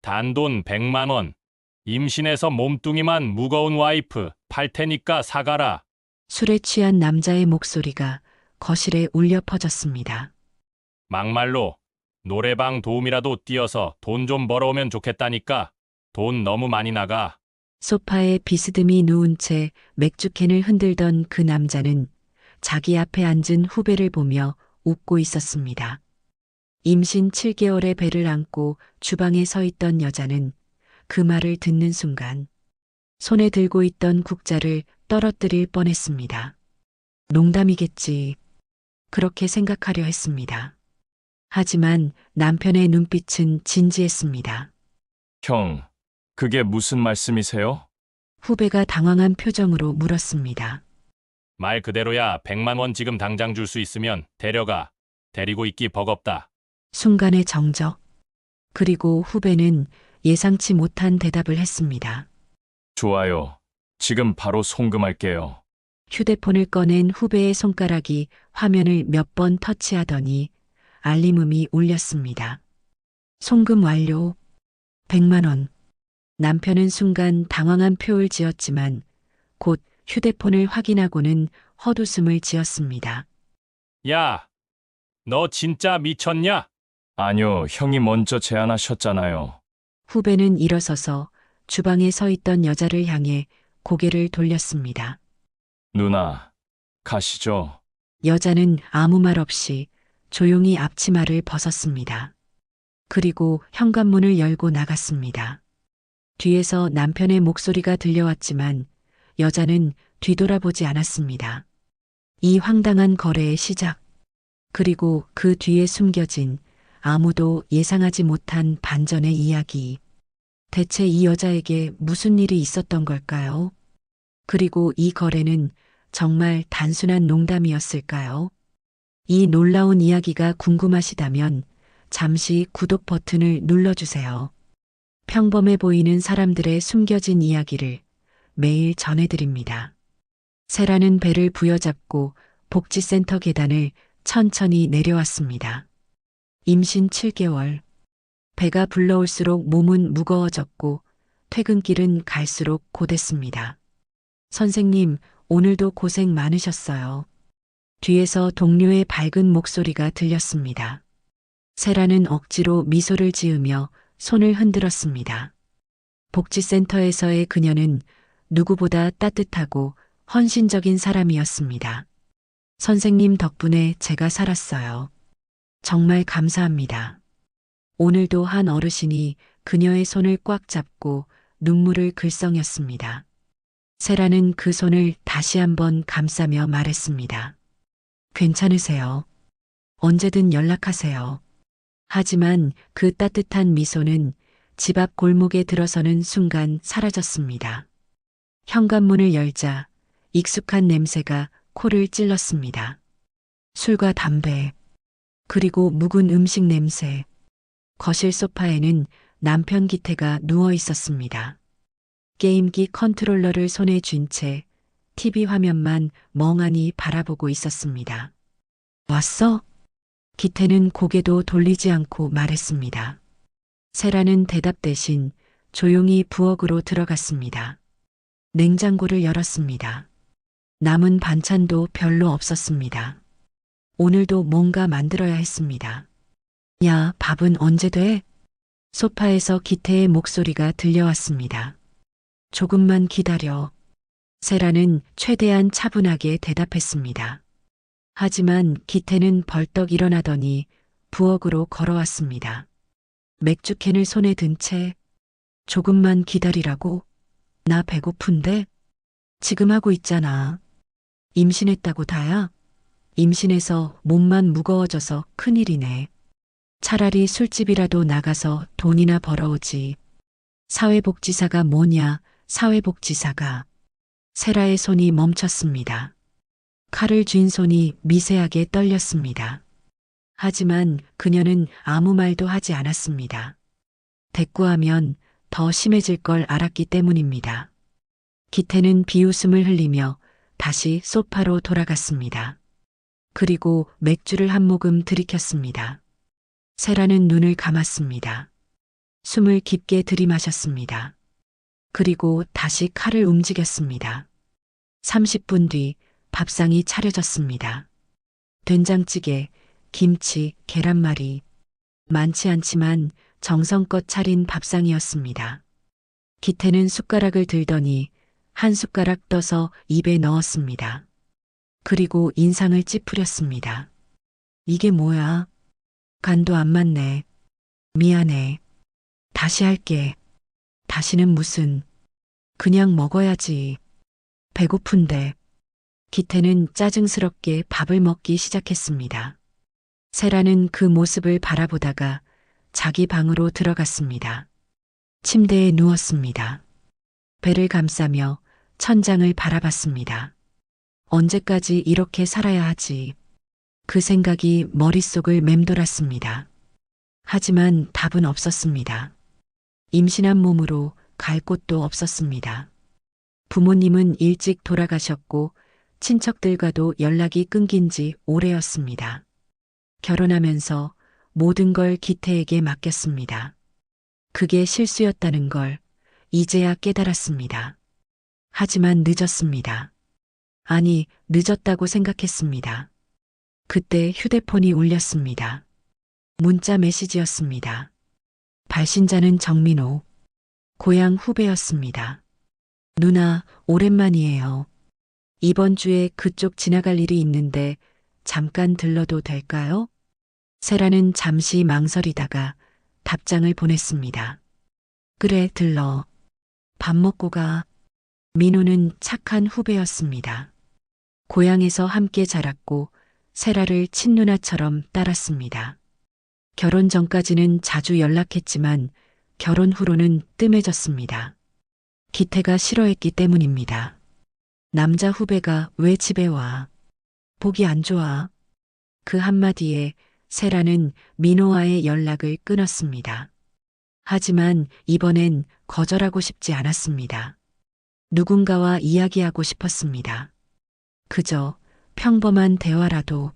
단돈 100만 원. 임신해서 몸뚱이만 무거운 와이프 팔 테니까 사가라. 술에 취한 남자의 목소리가 거실에 울려 퍼졌습니다. 막말로 노래방 도우미라도 뛰어서 돈 좀 벌어오면 좋겠다니까. 돈 너무 많이 나가. 소파에 비스듬히 누운 채 맥주캔을 흔들던 그 남자는 자기 앞에 앉은 후배를 보며 웃고 있었습니다. 임신 7개월의 배를 안고 주방에 서 있던 여자는 그 말을 듣는 순간 손에 들고 있던 국자를 떨어뜨릴 뻔했습니다. 농담이겠지. 그렇게 생각하려 했습니다. 하지만 남편의 눈빛은 진지했습니다. 형, 그게 무슨 말씀이세요? 후배가 당황한 표정으로 물었습니다. 말 그대로야. 100만 원 지금 당장 줄 수 있으면 데려가. 데리고 있기 버겁다. 순간의 정적. 그리고 후배는 예상치 못한 대답을 했습니다. 좋아요. 지금 바로 송금할게요. 휴대폰을 꺼낸 후배의 손가락이 화면을 몇 번 터치하더니 알림음이 울렸습니다. 송금 완료. 100만 원. 남편은 순간 당황한 표를 지었지만 곧 휴대폰을 확인하고는 헛웃음을 지었습니다. 야, 너 진짜 미쳤냐? 아니요, 형이 먼저 제안하셨잖아요. 후배는 일어서서 주방에 서 있던 여자를 향해 고개를 돌렸습니다. 누나, 가시죠. 여자는 아무 말 없이 조용히 앞치마를 벗었습니다. 그리고 현관문을 열고 나갔습니다. 뒤에서 남편의 목소리가 들려왔지만 여자는 뒤돌아보지 않았습니다. 이 황당한 거래의 시작, 그리고 그 뒤에 숨겨진 아무도 예상하지 못한 반전의 이야기. 대체 이 여자에게 무슨 일이 있었던 걸까요? 그리고 이 거래는 정말 단순한 농담이었을까요? 이 놀라운 이야기가 궁금하시다면 잠시 구독 버튼을 눌러주세요. 평범해 보이는 사람들의 숨겨진 이야기를 매일 전해드립니다. 세라는 배를 부여잡고 복지센터 계단을 천천히 내려왔습니다. 임신 7개월. 배가 불러올수록 몸은 무거워졌고 퇴근길은 갈수록 고됐습니다. 선생님, 오늘도 고생 많으셨어요. 뒤에서 동료의 밝은 목소리가 들렸습니다. 세라는 억지로 미소를 지으며 손을 흔들었습니다. 복지센터에서의 그녀는 누구보다 따뜻하고 헌신적인 사람이었습니다. 선생님 덕분에 제가 살았어요. 정말 감사합니다. 오늘도 한 어르신이 그녀의 손을 꽉 잡고 눈물을 글썽였습니다. 세라는 그 손을 다시 한번 감싸며 말했습니다. 괜찮으세요? 언제든 연락하세요. 하지만 그 따뜻한 미소는 집 앞 골목에 들어서는 순간 사라졌습니다. 현관문을 열자 익숙한 냄새가 코를 찔렀습니다. 술과 담배, 그리고 묵은 음식 냄새. 거실 소파에는 남편 기태가 누워 있었습니다. 게임기 컨트롤러를 손에 쥔 채 TV 화면만 멍하니 바라보고 있었습니다. 왔어? 기태는 고개도 돌리지 않고 말했습니다. 세라는 대답 대신 조용히 부엌으로 들어갔습니다. 냉장고를 열었습니다. 남은 반찬도 별로 없었습니다. 오늘도 뭔가 만들어야 했습니다. 야, 밥은 언제 돼? 소파에서 기태의 목소리가 들려왔습니다. 조금만 기다려. 세라는 최대한 차분하게 대답했습니다. 하지만 기태는 벌떡 일어나더니 부엌으로 걸어왔습니다. 맥주캔을 손에 든 채 조금만 기다리라고? 나 배고픈데? 지금 하고 있잖아. 임신했다고 다야? 임신해서 몸만 무거워져서 큰일이네. 차라리 술집이라도 나가서 돈이나 벌어오지. 사회복지사가 뭐냐, 사회복지사가. 세라의 손이 멈췄습니다. 칼을 쥔 손이 미세하게 떨렸습니다. 하지만 그녀는 아무 말도 하지 않았습니다. 대꾸하면 더 심해질 걸 알았기 때문입니다. 기태는 비웃음을 흘리며 다시 소파로 돌아갔습니다. 그리고 맥주를 한 모금 들이켰습니다. 세라는 눈을 감았습니다. 숨을 깊게 들이마셨습니다. 그리고 다시 칼을 움직였습니다. 30분 뒤 밥상이 차려졌습니다. 된장찌개, 김치, 계란말이. 많지 않지만 정성껏 차린 밥상이었습니다. 기태는 숟가락을 들더니 한 숟가락 떠서 입에 넣었습니다. 그리고 인상을 찌푸렸습니다. 이게 뭐야? 간도 안 맞네. 미안해. 다시 할게. 다시는 무슨. 그냥 먹어야지. 배고픈데. 기태는 짜증스럽게 밥을 먹기 시작했습니다. 세라는 그 모습을 바라보다가 자기 방으로 들어갔습니다. 침대에 누웠습니다. 배를 감싸며 천장을 바라봤습니다. 언제까지 이렇게 살아야 하지? 그 생각이 머릿속을 맴돌았습니다. 하지만 답은 없었습니다. 임신한 몸으로 갈 곳도 없었습니다. 부모님은 일찍 돌아가셨고 친척들과도 연락이 끊긴 지 오래였습니다. 결혼하면서 모든 걸 기태에게 맡겼습니다. 그게 실수였다는 걸 이제야 깨달았습니다. 하지만 늦었습니다. 아니, 늦었다고 생각했습니다. 그때 휴대폰이 울렸습니다. 문자 메시지였습니다. 발신자는 정민호. 고향 후배였습니다. 누나, 오랜만이에요. 이번 주에 그쪽 지나갈 일이 있는데 잠깐 들러도 될까요? 세라는 잠시 망설이다가 답장을 보냈습니다. 그래, 들러. 밥 먹고 가. 민호는 착한 후배였습니다. 고향에서 함께 자랐고 세라를 친누나처럼 따랐습니다. 결혼 전까지는 자주 연락했지만 결혼 후로는 뜸해졌습니다. 기태가 싫어했기 때문입니다. 남자 후배가 왜 집에 와? 보기 안 좋아. 그 한마디에 세라는 민호와의 연락을 끊었습니다. 하지만 이번엔 거절하고 싶지 않았습니다. 누군가와 이야기하고 싶었습니다. 그저 평범한 대화라도.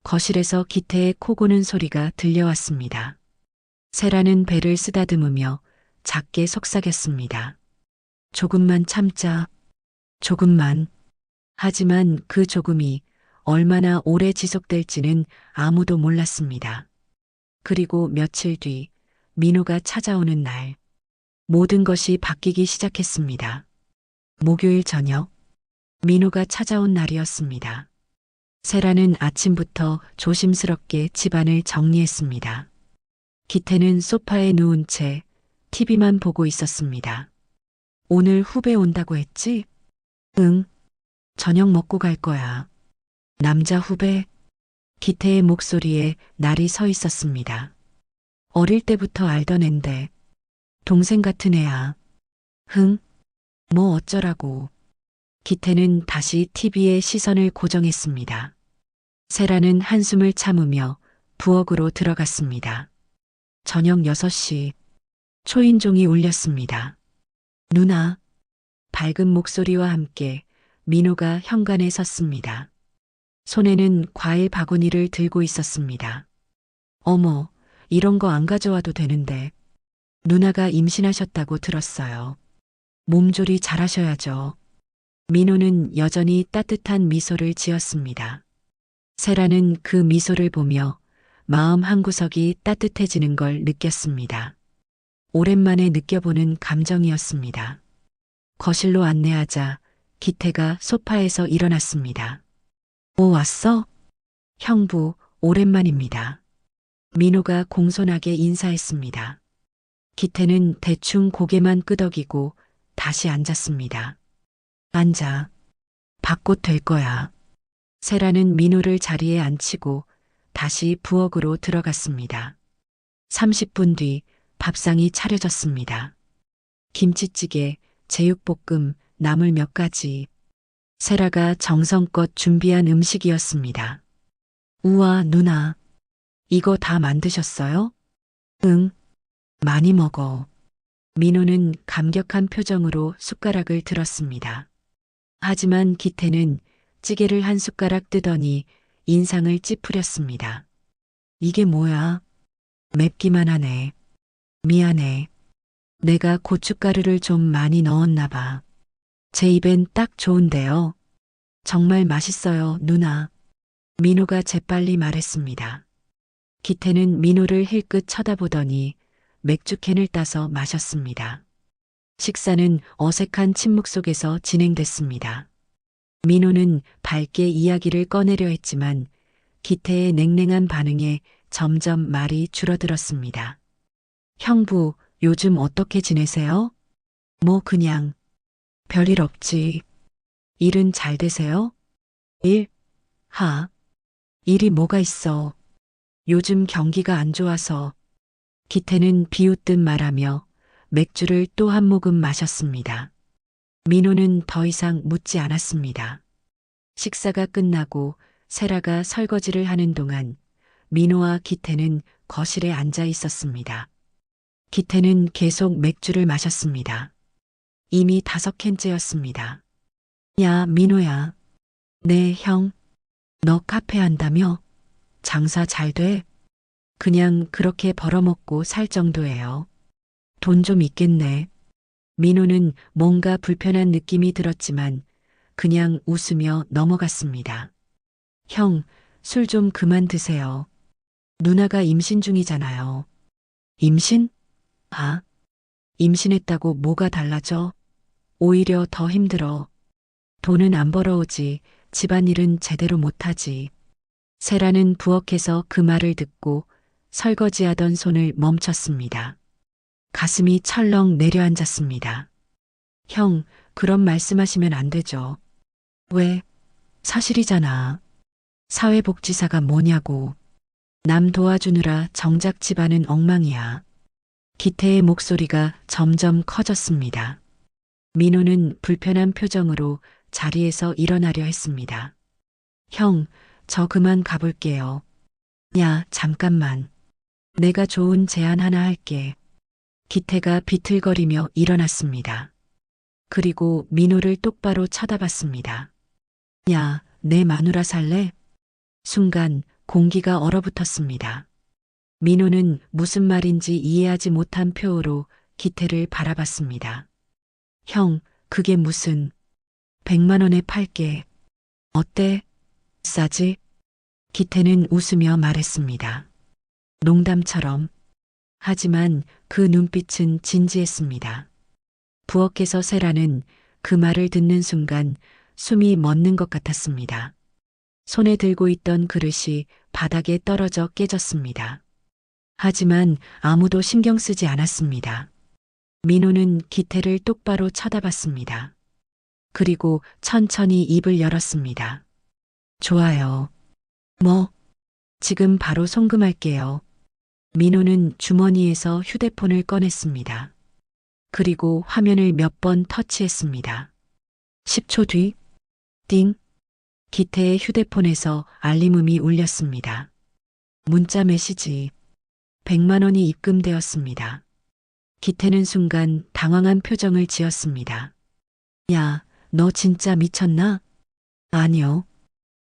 거실에서 기태의 코 고는 소리가 들려왔습니다. 세라는 배를 쓰다듬으며 작게 속삭였습니다. 조금만 참자. 조금만. 하지만 그 조금이 얼마나 오래 지속될지는 아무도 몰랐습니다. 그리고 며칠 뒤 민호가 찾아오는 날, 모든 것이 바뀌기 시작했습니다. 목요일 저녁, 민호가 찾아온 날이었습니다. 세라는 아침부터 조심스럽게 집안을 정리했습니다. 기태는 소파에 누운 채 TV만 보고 있었습니다. 오늘 후배 온다고 했지? 응. 저녁 먹고 갈 거야. 남자 후배? 기태의 목소리에 날이 서 있었습니다. 어릴 때부터 알던 앤데. 동생 같은 애야. 흥? 뭐 어쩌라고. 기태는 다시 TV에 시선을 고정했습니다. 세라는 한숨을 참으며 부엌으로 들어갔습니다. 저녁 6시. 초인종이 울렸습니다. 누나. 밝은 목소리와 함께 민호가 현관에 섰습니다. 손에는 과일 바구니를 들고 있었습니다. 어머, 이런 거 안 가져와도 되는데. 누나가 임신하셨다고 들었어요. 몸조리 잘하셔야죠. 민호는 여전히 따뜻한 미소를 지었습니다. 세라는 그 미소를 보며 마음 한구석이 따뜻해지는 걸 느꼈습니다. 오랜만에 느껴보는 감정이었습니다. 거실로 안내하자 기태가 소파에서 일어났습니다. 오, 왔어? 형부, 오랜만입니다. 민호가 공손하게 인사했습니다. 기태는 대충 고개만 끄덕이고 다시 앉았습니다. 앉아. 밥곧 될 거야. 세라는 민호를 자리에 앉히고 다시 부엌으로 들어갔습니다. 30분 뒤 밥상이 차려졌습니다. 김치찌개, 제육볶음, 나물 몇 가지. 세라가 정성껏 준비한 음식이었습니다. 우와, 누나. 이거 다 만드셨어요? 응. 많이 먹어. 민호는 감격한 표정으로 숟가락을 들었습니다. 하지만 기태는 찌개를 한 숟가락 뜨더니 인상을 찌푸렸습니다. 이게 뭐야? 맵기만 하네. 미안해. 내가 고춧가루를 좀 많이 넣었나 봐. 제 입엔 딱 좋은데요. 정말 맛있어요, 누나. 민호가 재빨리 말했습니다. 기태는 민호를 힐끗 쳐다보더니 맥주캔을 따서 마셨습니다. 식사는 어색한 침묵 속에서 진행됐습니다. 민호는 밝게 이야기를 꺼내려 했지만 기태의 냉랭한 반응에 점점 말이 줄어들었습니다. 형부, 요즘 어떻게 지내세요? 뭐 그냥 별일 없지. 일은 잘 되세요? 일? 일이 뭐가 있어. 요즘 경기가 안 좋아서. 기태는 비웃듯 말하며 맥주를 또 한 모금 마셨습니다. 민호는 더 이상 묻지 않았습니다. 식사가 끝나고 세라가 설거지를 하는 동안 민호와 기태는 거실에 앉아 있었습니다. 기태는 계속 맥주를 마셨습니다. 이미 5캔째였습니다. 야, 민호야. 네, 형. 너 카페 한다며? 장사 잘 돼? 그냥 그렇게 벌어먹고 살 정도예요. 돈 좀 있겠네. 민호는 뭔가 불편한 느낌이 들었지만 그냥 웃으며 넘어갔습니다. 형, 술 좀 그만 드세요. 누나가 임신 중이잖아요. 임신? 임신했다고 뭐가 달라져? 오히려 더 힘들어. 돈은 안 벌어오지, 집안일은 제대로 못하지. 세라는 부엌에서 그 말을 듣고 설거지하던 손을 멈췄습니다. 가슴이 철렁 내려앉았습니다. 형, 그런 말씀하시면 안 되죠. 왜? 사실이잖아. 사회복지사가 뭐냐고. 남 도와주느라 정작 집안은 엉망이야. 기태의 목소리가 점점 커졌습니다. 민호는 불편한 표정으로 자리에서 일어나려 했습니다. 형, 저 그만 가볼게요. 야, 잠깐만. 내가 좋은 제안 하나 할게. 기태가 비틀거리며 일어났습니다. 그리고 민호를 똑바로 쳐다봤습니다. 야, 내 마누라 살래? 순간 공기가 얼어붙었습니다. 민호는 무슨 말인지 이해하지 못한 표호로 기태를 바라봤습니다. 형, 그게 무슨 100만 원에 팔게. 어때? 싸지? 기태는 웃으며 말했습니다. 농담처럼. 하지만 그 눈빛은 진지했습니다. 부엌에서 세라는 그 말을 듣는 순간 숨이 멎는 것 같았습니다. 손에 들고 있던 그릇이 바닥에 떨어져 깨졌습니다. 하지만 아무도 신경 쓰지 않았습니다. 민호는 기태를 똑바로 쳐다봤습니다. 그리고 천천히 입을 열었습니다. 좋아요. 뭐? 지금 바로 송금할게요. 민호는 주머니에서 휴대폰을 꺼냈습니다. 그리고 화면을 몇 번 터치했습니다. 10초 뒤, 띵. 기태의 휴대폰에서 알림음이 울렸습니다. 문자 메시지. 100만 원이 입금되었습니다. 기태는 순간 당황한 표정을 지었습니다. 야, 너 진짜 미쳤나? 아니요.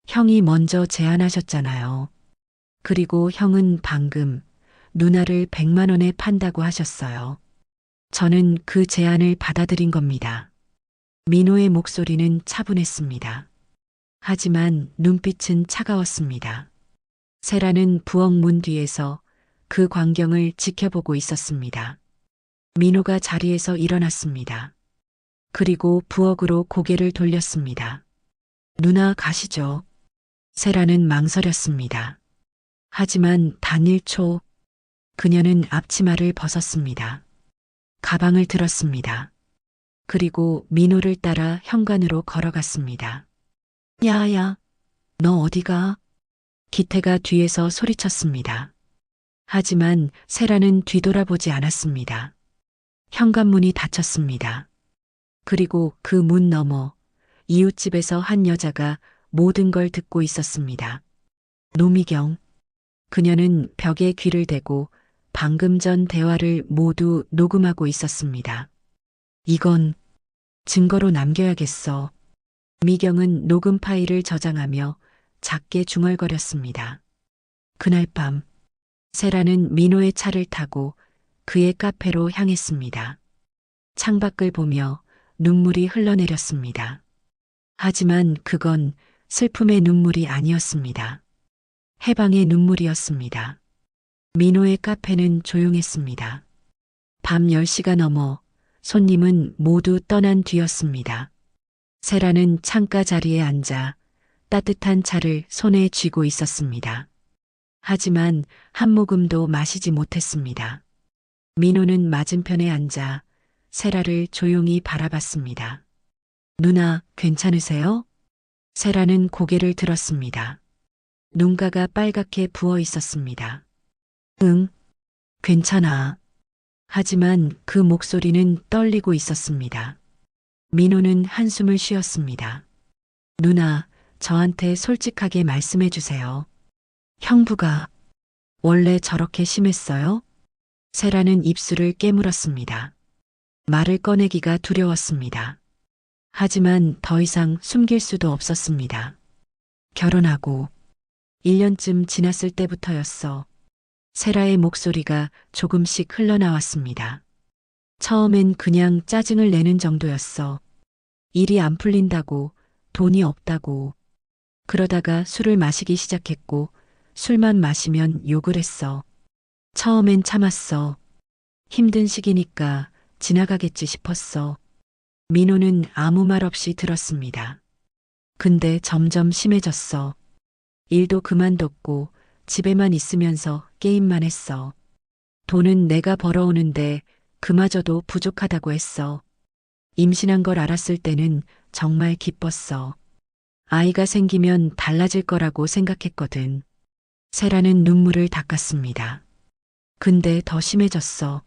형이 먼저 제안하셨잖아요. 그리고 형은 방금 누나를 100만 원에 판다고 하셨어요. 저는 그 제안을 받아들인 겁니다. 민호의 목소리는 차분했습니다. 하지만 눈빛은 차가웠습니다. 세라는 부엌 문 뒤에서 그 광경을 지켜보고 있었습니다. 민호가 자리에서 일어났습니다. 그리고 부엌으로 고개를 돌렸습니다. 누나 가시죠. 세라는 망설였습니다. 하지만 단 1초, 그녀는 앞치마를 벗었습니다. 가방을 들었습니다. 그리고 민호를 따라 현관으로 걸어갔습니다. 야야, 너 어디가? 기태가 뒤에서 소리쳤습니다. 하지만 세라는 뒤돌아보지 않았습니다. 현관문이 닫혔습니다. 그리고 그 문 너머 이웃집에서 한 여자가 모든 걸 듣고 있었습니다. 노미경. 그녀는 벽에 귀를 대고 방금 전 대화를 모두 녹음하고 있었습니다. 이건 증거로 남겨야겠어. 미경은 녹음 파일을 저장하며 작게 중얼거렸습니다. 그날 밤 세라는 민호의 차를 타고 그의 카페로 향했습니다. 창밖을 보며 눈물이 흘러내렸습니다. 하지만 그건 슬픔의 눈물이 아니었습니다. 해방의 눈물이었습니다. 민호의 카페는 조용했습니다. 밤 10시가 넘어 손님은 모두 떠난 뒤였습니다. 세라는 창가 자리에 앉아 따뜻한 차를 손에 쥐고 있었습니다. 하지만 한 모금도 마시지 못했습니다. 민호는 맞은편에 앉아 세라를 조용히 바라봤습니다. 누나, 괜찮으세요? 세라는 고개를 들었습니다. 눈가가 빨갛게 부어 있었습니다. 응, 괜찮아. 하지만 그 목소리는 떨리고 있었습니다. 민호는 한숨을 쉬었습니다. 누나, 저한테 솔직하게 말씀해 주세요. 형부가 원래 저렇게 심했어요? 세라는 입술을 깨물었습니다. 말을 꺼내기가 두려웠습니다. 하지만 더 이상 숨길 수도 없었습니다. 결혼하고 1년쯤 지났을 때부터였어. 세라의 목소리가 조금씩 흘러나왔습니다. 처음엔 그냥 짜증을 내는 정도였어. 일이 안 풀린다고, 돈이 없다고. 그러다가 술을 마시기 시작했고, 술만 마시면 욕을 했어. 처음엔 참았어. 힘든 시기니까 지나가겠지 싶었어. 민호는 아무 말 없이 들었습니다. 근데 점점 심해졌어. 일도 그만뒀고 집에만 있으면서 게임만 했어. 돈은 내가 벌어오는데 그마저도 부족하다고 했어. 임신한 걸 알았을 때는 정말 기뻤어. 아이가 생기면 달라질 거라고 생각했거든. 세라는 눈물을 닦았습니다. 근데 더 심해졌어.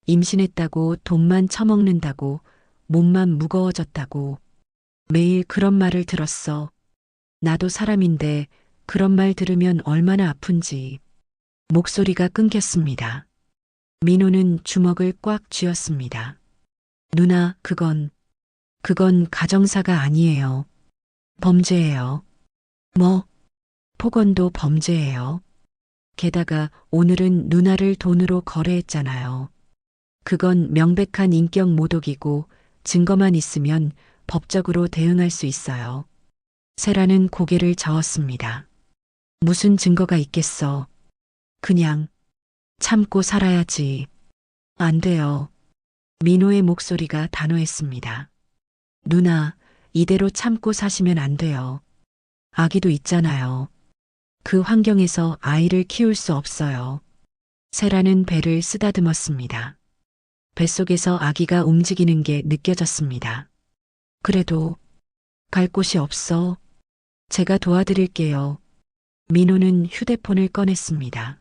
임신했다고 돈만 처먹는다고 몸만 무거워졌다고 매일 그런 말을 들었어. 나도 사람인데 그런 말 들으면 얼마나 아픈지. 목소리가 끊겼습니다. 민호는 주먹을 꽉 쥐었습니다. 누나, 그건 가정사가 아니에요. 범죄예요. 뭐? 폭언도 범죄예요. 게다가 오늘은 누나를 돈으로 거래했잖아요. 그건 명백한 인격 모독이고 증거만 있으면 법적으로 대응할 수 있어요. 세라는 고개를 저었습니다. 무슨 증거가 있겠어. 그냥 참고 살아야지. 안 돼요. 민호의 목소리가 단호했습니다. 누나, 이대로 참고 사시면 안 돼요. 아기도 있잖아요. 그 환경에서 아이를 키울 수 없어요. 세라는 배를 쓰다듬었습니다. 뱃속에서 아기가 움직이는 게 느껴졌습니다. 그래도 갈 곳이 없어. 제가 도와드릴게요. 민호는 휴대폰을 꺼냈습니다.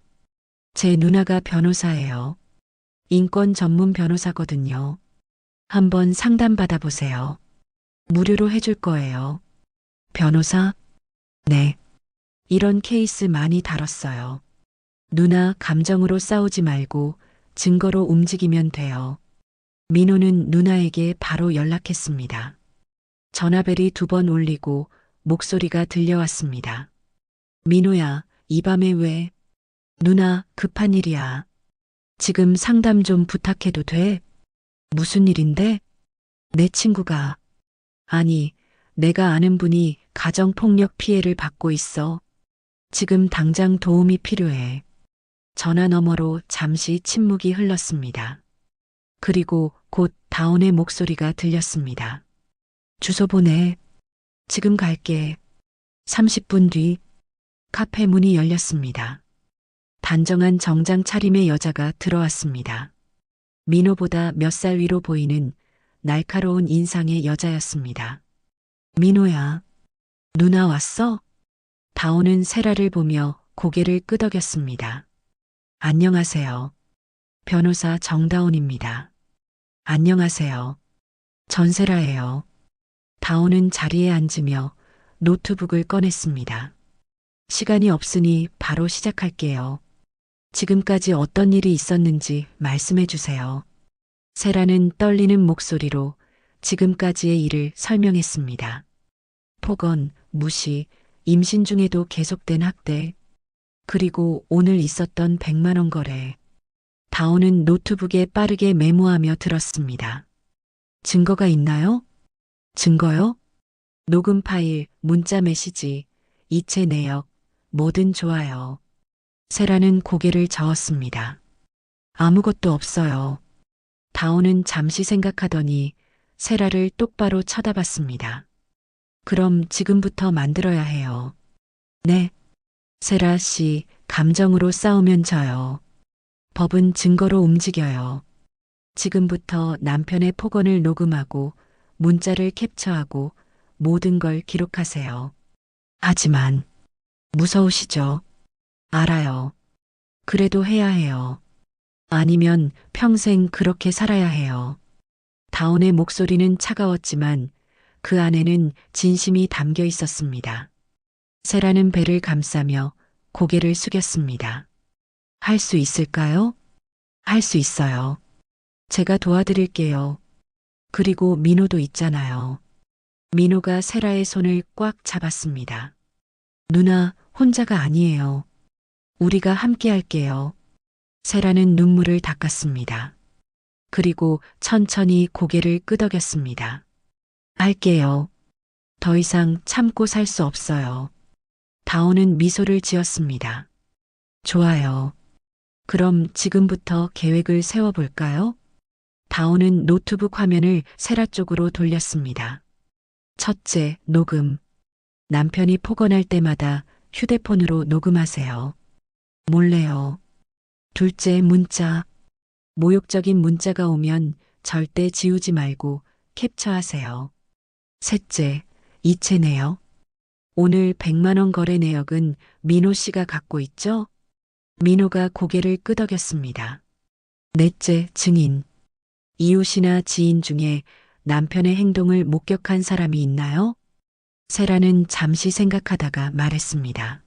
제 누나가 변호사예요. 인권 전문 변호사거든요. 한번 상담받아 보세요. 무료로 해줄 거예요. 변호사? 네. 이런 케이스 많이 다뤘어요. 누나 감정으로 싸우지 말고 증거로 움직이면 돼요. 민호는 누나에게 바로 연락했습니다. 전화벨이 2번 울리고 목소리가 들려왔습니다. 민호야, 이 밤에 왜? 누나, 급한 일이야. 지금 상담 좀 부탁해도 돼? 무슨 일인데? 내 친구가. 아니, 내가 아는 분이 가정폭력 피해를 받고 있어. 지금 당장 도움이 필요해. 전화 너머로 잠시 침묵이 흘렀습니다. 그리고 곧 다온의 목소리가 들렸습니다. 주소 보내. 지금 갈게. 30분 뒤 카페 문이 열렸습니다. 단정한 정장 차림의 여자가 들어왔습니다. 민호보다 몇 살 위로 보이는 날카로운 인상의 여자였습니다. 민호야, 누나 왔어? 다온은 세라를 보며 고개를 끄덕였습니다. 안녕하세요. 변호사 정다온입니다. 안녕하세요. 전세라예요. 다온은 자리에 앉으며 노트북을 꺼냈습니다. 시간이 없으니 바로 시작할게요. 지금까지 어떤 일이 있었는지 말씀해 주세요. 세라는 떨리는 목소리로 지금까지의 일을 설명했습니다. 폭언, 무시, 임신 중에도 계속된 학대, 그리고 오늘 있었던 100만 원 거래. 다온은 노트북에 빠르게 메모하며 들었습니다. 증거가 있나요? 증거요? 녹음 파일, 문자 메시지, 이체 내역, 뭐든 좋아요. 세라는 고개를 저었습니다. 아무것도 없어요. 다온은 잠시 생각하더니 세라를 똑바로 쳐다봤습니다. 그럼 지금부터 만들어야 해요. 네. 세라 씨, 감정으로 싸우면 져요. 법은 증거로 움직여요. 지금부터 남편의 폭언을 녹음하고 문자를 캡처하고 모든 걸 기록하세요. 하지만 무서우시죠? 알아요. 그래도 해야 해요. 아니면 평생 그렇게 살아야 해요. 다온의 목소리는 차가웠지만 그 안에는 진심이 담겨 있었습니다. 세라는 배를 감싸며 고개를 숙였습니다. 할 수 있을까요? 할 수 있어요. 제가 도와드릴게요. 그리고 민호도 있잖아요. 민호가 세라의 손을 꽉 잡았습니다. 누나, 혼자가 아니에요. 우리가 함께 할게요. 세라는 눈물을 닦았습니다. 그리고 천천히 고개를 끄덕였습니다. 할게요. 더 이상 참고 살 수 없어요. 다온은 미소를 지었습니다. 좋아요. 그럼 지금부터 계획을 세워볼까요? 다온은 노트북 화면을 세라 쪽으로 돌렸습니다. 첫째, 녹음. 남편이 폭언할 때마다 휴대폰으로 녹음하세요. 몰래요. 둘째, 문자. 모욕적인 문자가 오면 절대 지우지 말고 캡처하세요. 셋째, 이체 내역. 오늘 100만 원 거래 내역은 민호 씨가 갖고 있죠? 민호가 고개를 끄덕였습니다. 넷째, 증인. 이웃이나 지인 중에 남편의 행동을 목격한 사람이 있나요? 세라는 잠시 생각하다가 말했습니다.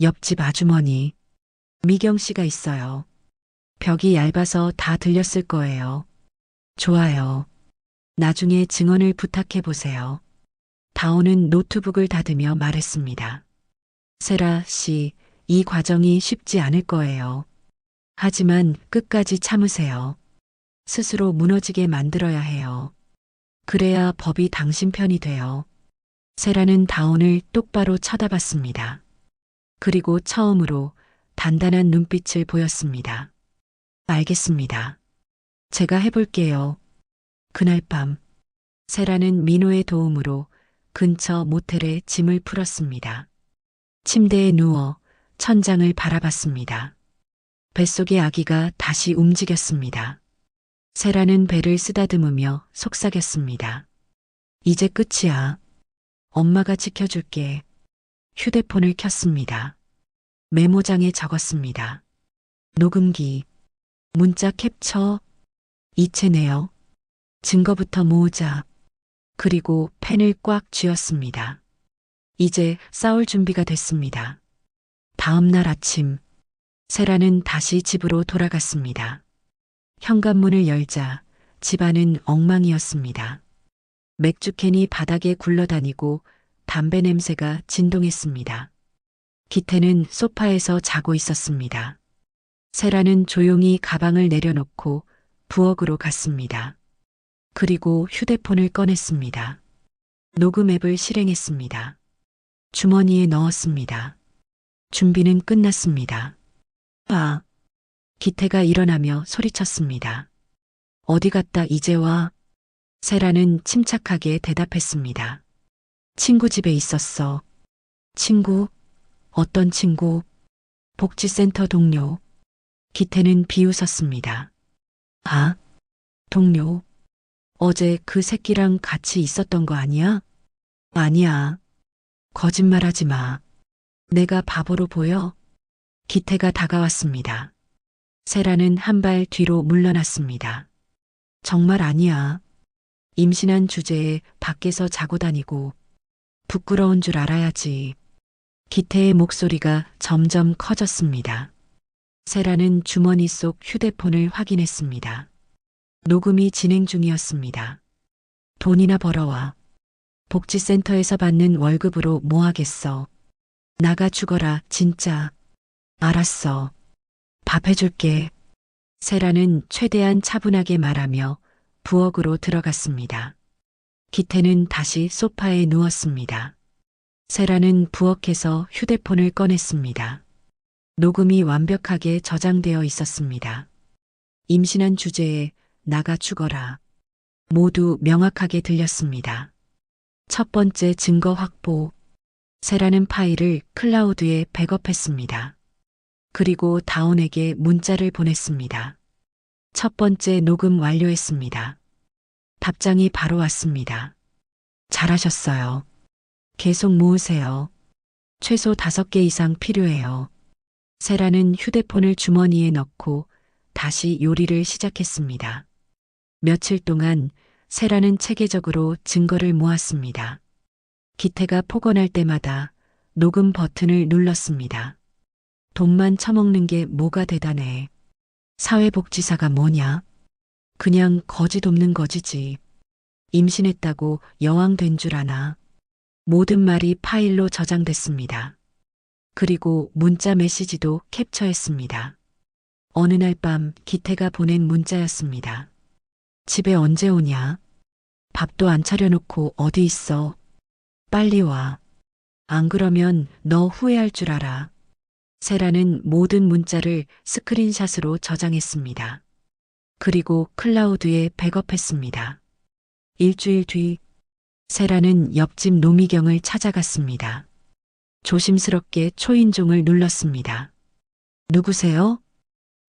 옆집 아주머니. 미경 씨가 있어요. 벽이 얇아서 다 들렸을 거예요. 좋아요. 나중에 증언을 부탁해 보세요. 다온은 노트북을 닫으며 말했습니다. 세라 씨, 이 과정이 쉽지 않을 거예요. 하지만 끝까지 참으세요. 스스로 무너지게 만들어야 해요. 그래야 법이 당신 편이 돼요. 세라는 다온을 똑바로 쳐다봤습니다. 그리고 처음으로 단단한 눈빛을 보였습니다. 알겠습니다. 제가 해볼게요. 그날 밤, 세라는 민호의 도움으로 근처 모텔에 짐을 풀었습니다. 침대에 누워 천장을 바라봤습니다. 뱃속의 아기가 다시 움직였습니다. 세라는 배를 쓰다듬으며 속삭였습니다. 이제 끝이야. 엄마가 지켜줄게. 휴대폰을 켰습니다. 메모장에 적었습니다. 녹음기, 문자 캡처, 이체 내역, 증거부터 모으자. 그리고 펜을 꽉 쥐었습니다. 이제 싸울 준비가 됐습니다. 다음 날 아침, 세라는 다시 집으로 돌아갔습니다. 현관문을 열자 집안은 엉망이었습니다. 맥주캔이 바닥에 굴러다니고 담배 냄새가 진동했습니다. 기태는 소파에서 자고 있었습니다. 세라는 조용히 가방을 내려놓고 부엌으로 갔습니다. 그리고 휴대폰을 꺼냈습니다. 녹음 앱을 실행했습니다. 주머니에 넣었습니다. 준비는 끝났습니다. 아, 기태가 일어나며 소리쳤습니다. 어디 갔다 이제 와? 세라는 침착하게 대답했습니다. 친구 집에 있었어. 친구? 어떤 친구? 복지센터 동료. 기태는 비웃었습니다. 아, 동료. 어제 그 새끼랑 같이 있었던 거 아니야? 아니야. 거짓말하지 마. 내가 바보로 보여? 기태가 다가왔습니다. 세라는 한 발 뒤로 물러났습니다. 정말 아니야. 임신한 주제에 밖에서 자고 다니고 부끄러운 줄 알아야지. 기태의 목소리가 점점 커졌습니다. 세라는 주머니 속 휴대폰을 확인했습니다. 녹음이 진행 중이었습니다. 돈이나 벌어와. 복지센터에서 받는 월급으로 뭐 하겠어. 나가 죽어라, 진짜. 알았어. 밥 해줄게. 세라는 최대한 차분하게 말하며 부엌으로 들어갔습니다. 기태는 다시 소파에 누웠습니다. 세라는 부엌에서 휴대폰을 꺼냈습니다. 녹음이 완벽하게 저장되어 있었습니다. 임신한 주제에 나가 죽어라. 모두 명확하게 들렸습니다. 첫 번째 증거 확보. 세라는 파일을 클라우드에 백업했습니다. 그리고 다온에게 문자를 보냈습니다. 첫 번째 녹음 완료했습니다. 답장이 바로 왔습니다. 잘하셨어요. 계속 모으세요. 최소 5개 이상 필요해요. 세라는 휴대폰을 주머니에 넣고 다시 요리를 시작했습니다. 며칠 동안 세라는 체계적으로 증거를 모았습니다. 기태가 폭언할 때마다 녹음 버튼을 눌렀습니다. 돈만 처먹는 게 뭐가 대단해. 사회복지사가 뭐냐? 그냥 거지 돕는 거지지. 임신했다고 여왕 된 줄 아나. 모든 말이 파일로 저장됐습니다. 그리고 문자 메시지도 캡처했습니다. 어느 날 밤 기태가 보낸 문자였습니다. 집에 언제 오냐? 밥도 안 차려놓고 어디 있어? 빨리 와. 안 그러면 너 후회할 줄 알아. 세라는 모든 문자를 스크린샷으로 저장했습니다. 그리고 클라우드에 백업했습니다. 일주일 뒤 세라는 옆집 노미경을 찾아갔습니다. 조심스럽게 초인종을 눌렀습니다. 누구세요?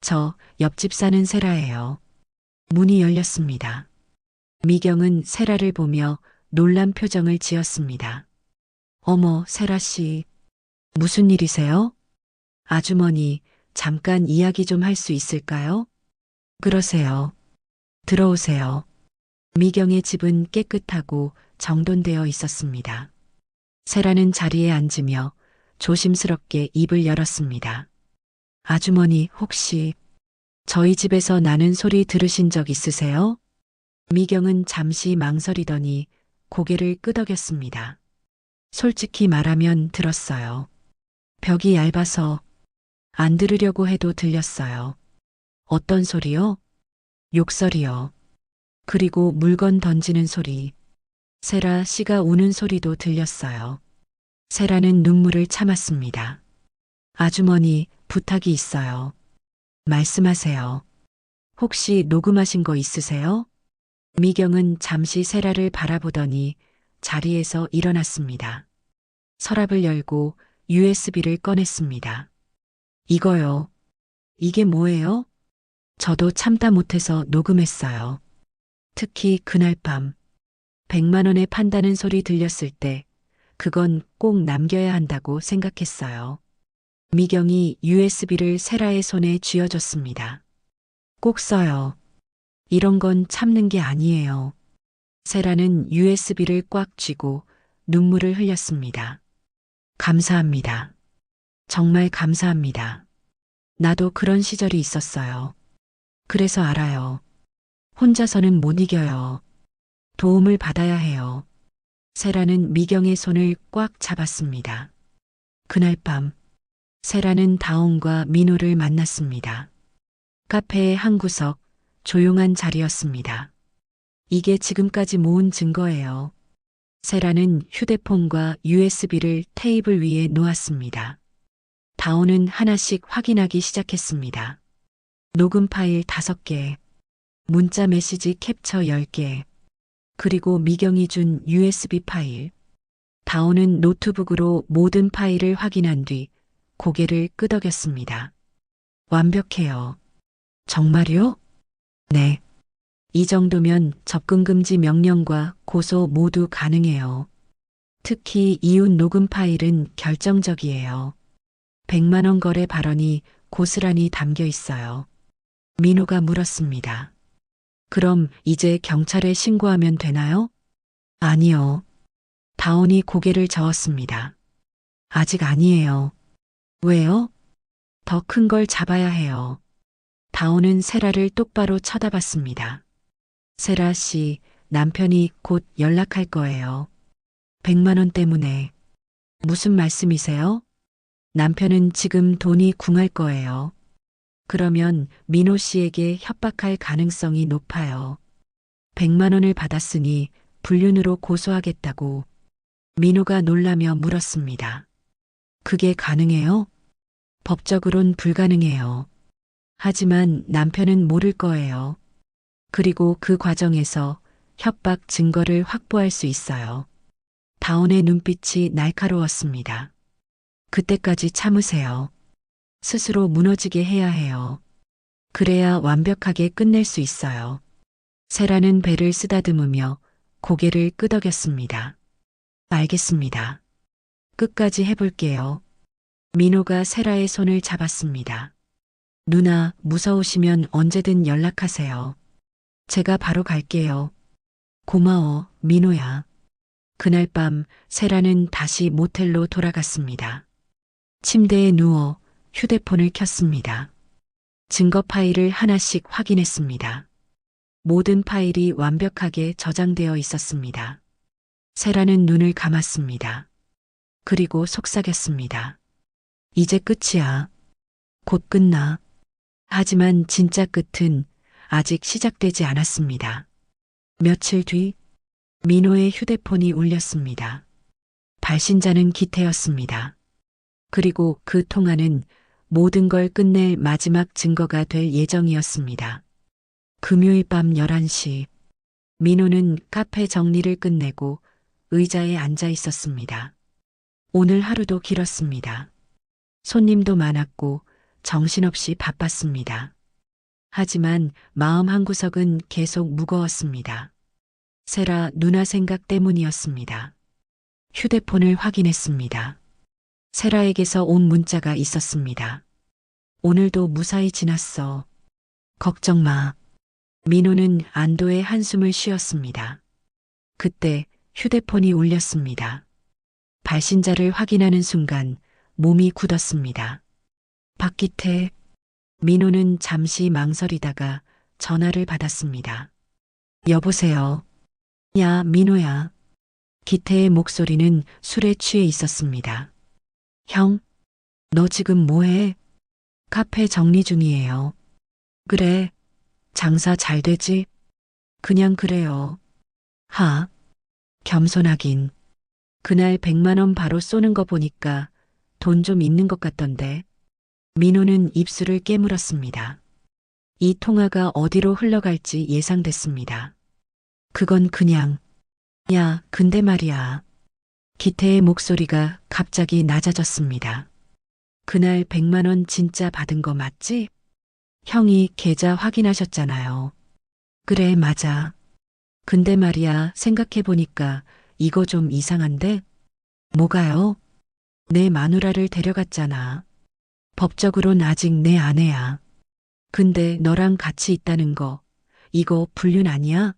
저 옆집 사는 세라예요. 문이 열렸습니다. 미경은 세라를 보며 놀란 표정을 지었습니다. 어머, 세라 씨. 무슨 일이세요? 아주머니, 잠깐 이야기 좀 할 수 있을까요? 그러세요. 들어오세요. 미경의 집은 깨끗하고 정돈되어 있었습니다. 세라는 자리에 앉으며 조심스럽게 입을 열었습니다. 아주머니, 혹시 저희 집에서 나는 소리 들으신 적 있으세요? 미경은 잠시 망설이더니 고개를 끄덕였습니다. 솔직히 말하면 들었어요. 벽이 얇아서 안 들으려고 해도 들렸어요. 어떤 소리요? 욕설이요. 그리고 물건 던지는 소리. 세라 씨가 우는 소리도 들렸어요. 세라는 눈물을 참았습니다. 아주머니, 부탁이 있어요. 말씀하세요. 혹시 녹음하신 거 있으세요? 미경은 잠시 세라를 바라보더니 자리에서 일어났습니다. 서랍을 열고 USB를 꺼냈습니다. 이거요. 이게 뭐예요? 저도 참다 못해서 녹음했어요. 특히 그날 밤 100만 원에 판다는 소리 들렸을 때 그건 꼭 남겨야 한다고 생각했어요. 미경이 USB를 세라의 손에 쥐어줬습니다. 꼭 써요. 이런 건 참는 게 아니에요. 세라는 USB를 꽉 쥐고 눈물을 흘렸습니다. 감사합니다. 정말 감사합니다. 나도 그런 시절이 있었어요. 그래서 알아요. 혼자서는 못 이겨요. 도움을 받아야 해요. 세라는 미경의 손을 꽉 잡았습니다. 그날 밤 세라는 다온과 민호를 만났습니다. 카페의 한 구석, 조용한 자리였습니다. 이게 지금까지 모은 증거예요. 세라는 휴대폰과 USB를 테이블 위에 놓았습니다. 다온은 하나씩 확인하기 시작했습니다. 녹음 파일 5개, 문자 메시지 캡처 10개, 그리고 미경이 준 USB 파일. 다온은 노트북으로 모든 파일을 확인한 뒤 고개를 끄덕였습니다. 완벽해요. 정말요? 네. 이 정도면 접근금지 명령과 고소 모두 가능해요. 특히 이웃 녹음 파일은 결정적이에요. 100만 원 거래 발언이 고스란히 담겨 있어요. 민호가 물었습니다. 그럼 이제 경찰에 신고하면 되나요? 아니요. 다온이 고개를 저었습니다. 아직 아니에요. 왜요? 더 큰 걸 잡아야 해요. 다온은 세라를 똑바로 쳐다봤습니다. 세라 씨, 남편이 곧 연락할 거예요. 100만 원 때문에. 무슨 말씀이세요? 남편은 지금 돈이 궁할 거예요. 그러면 민호 씨에게 협박할 가능성이 높아요. 100만 원을 받았으니 불륜으로 고소하겠다고 민호가 놀라며 물었습니다. 그게 가능해요? 법적으론 불가능해요. 하지만 남편은 모를 거예요. 그리고 그 과정에서 협박 증거를 확보할 수 있어요. 다온의 눈빛이 날카로웠습니다. 그때까지 참으세요. 스스로 무너지게 해야 해요. 그래야 완벽하게 끝낼 수 있어요. 세라는 배를 쓰다듬으며 고개를 끄덕였습니다. 알겠습니다. 끝까지 해볼게요. 민호가 세라의 손을 잡았습니다. 누나, 무서우시면 언제든 연락하세요. 제가 바로 갈게요. 고마워, 민호야. 그날 밤 세라는 다시 모텔로 돌아갔습니다. 침대에 누워 휴대폰을 켰습니다. 증거 파일을 하나씩 확인했습니다. 모든 파일이 완벽하게 저장되어 있었습니다. 세라는 눈을 감았습니다. 그리고 속삭였습니다. 이제 끝이야. 곧 끝나. 하지만 진짜 끝은 아직 시작되지 않았습니다. 며칠 뒤 민호의 휴대폰이 울렸습니다. 발신자는 기태였습니다. 그리고 그 통화는 모든 걸 끝낼 마지막 증거가 될 예정이었습니다. 금요일 밤 11시, 민호는 카페 정리를 끝내고 의자에 앉아 있었습니다. 오늘 하루도 길었습니다. 손님도 많았고 정신없이 바빴습니다. 하지만 마음 한구석은 계속 무거웠습니다. 세라 누나 생각 때문이었습니다. 휴대폰을 확인했습니다. 세라에게서 온 문자가 있었습니다. 오늘도 무사히 지났어. 걱정 마. 민호는 안도의 한숨을 쉬었습니다. 그때 휴대폰이 울렸습니다. 발신자를 확인하는 순간 몸이 굳었습니다. 박기태. 민호는 잠시 망설이다가 전화를 받았습니다. 여보세요. 야, 민호야. 기태의 목소리는 술에 취해 있었습니다. 형, 너 지금 뭐해? 카페 정리 중이에요. 그래, 장사 잘 되지? 그냥 그래요. 하, 겸손하긴. 그날 100만 원 바로 쏘는 거 보니까 돈 좀 있는 것 같던데. 민호는 입술을 깨물었습니다. 이 통화가 어디로 흘러갈지 예상됐습니다. 그건 그냥, 야, 근데 말이야. 기태의 목소리가 갑자기 낮아졌습니다. 그날 100만 원 진짜 받은 거 맞지? 형이 계좌 확인하셨잖아요. 그래, 맞아. 근데 말이야, 생각해보니까 이거 좀 이상한데? 뭐가요? 내 마누라를 데려갔잖아. 법적으론 아직 내 아내야. 근데 너랑 같이 있다는 거, 이거 불륜 아니야?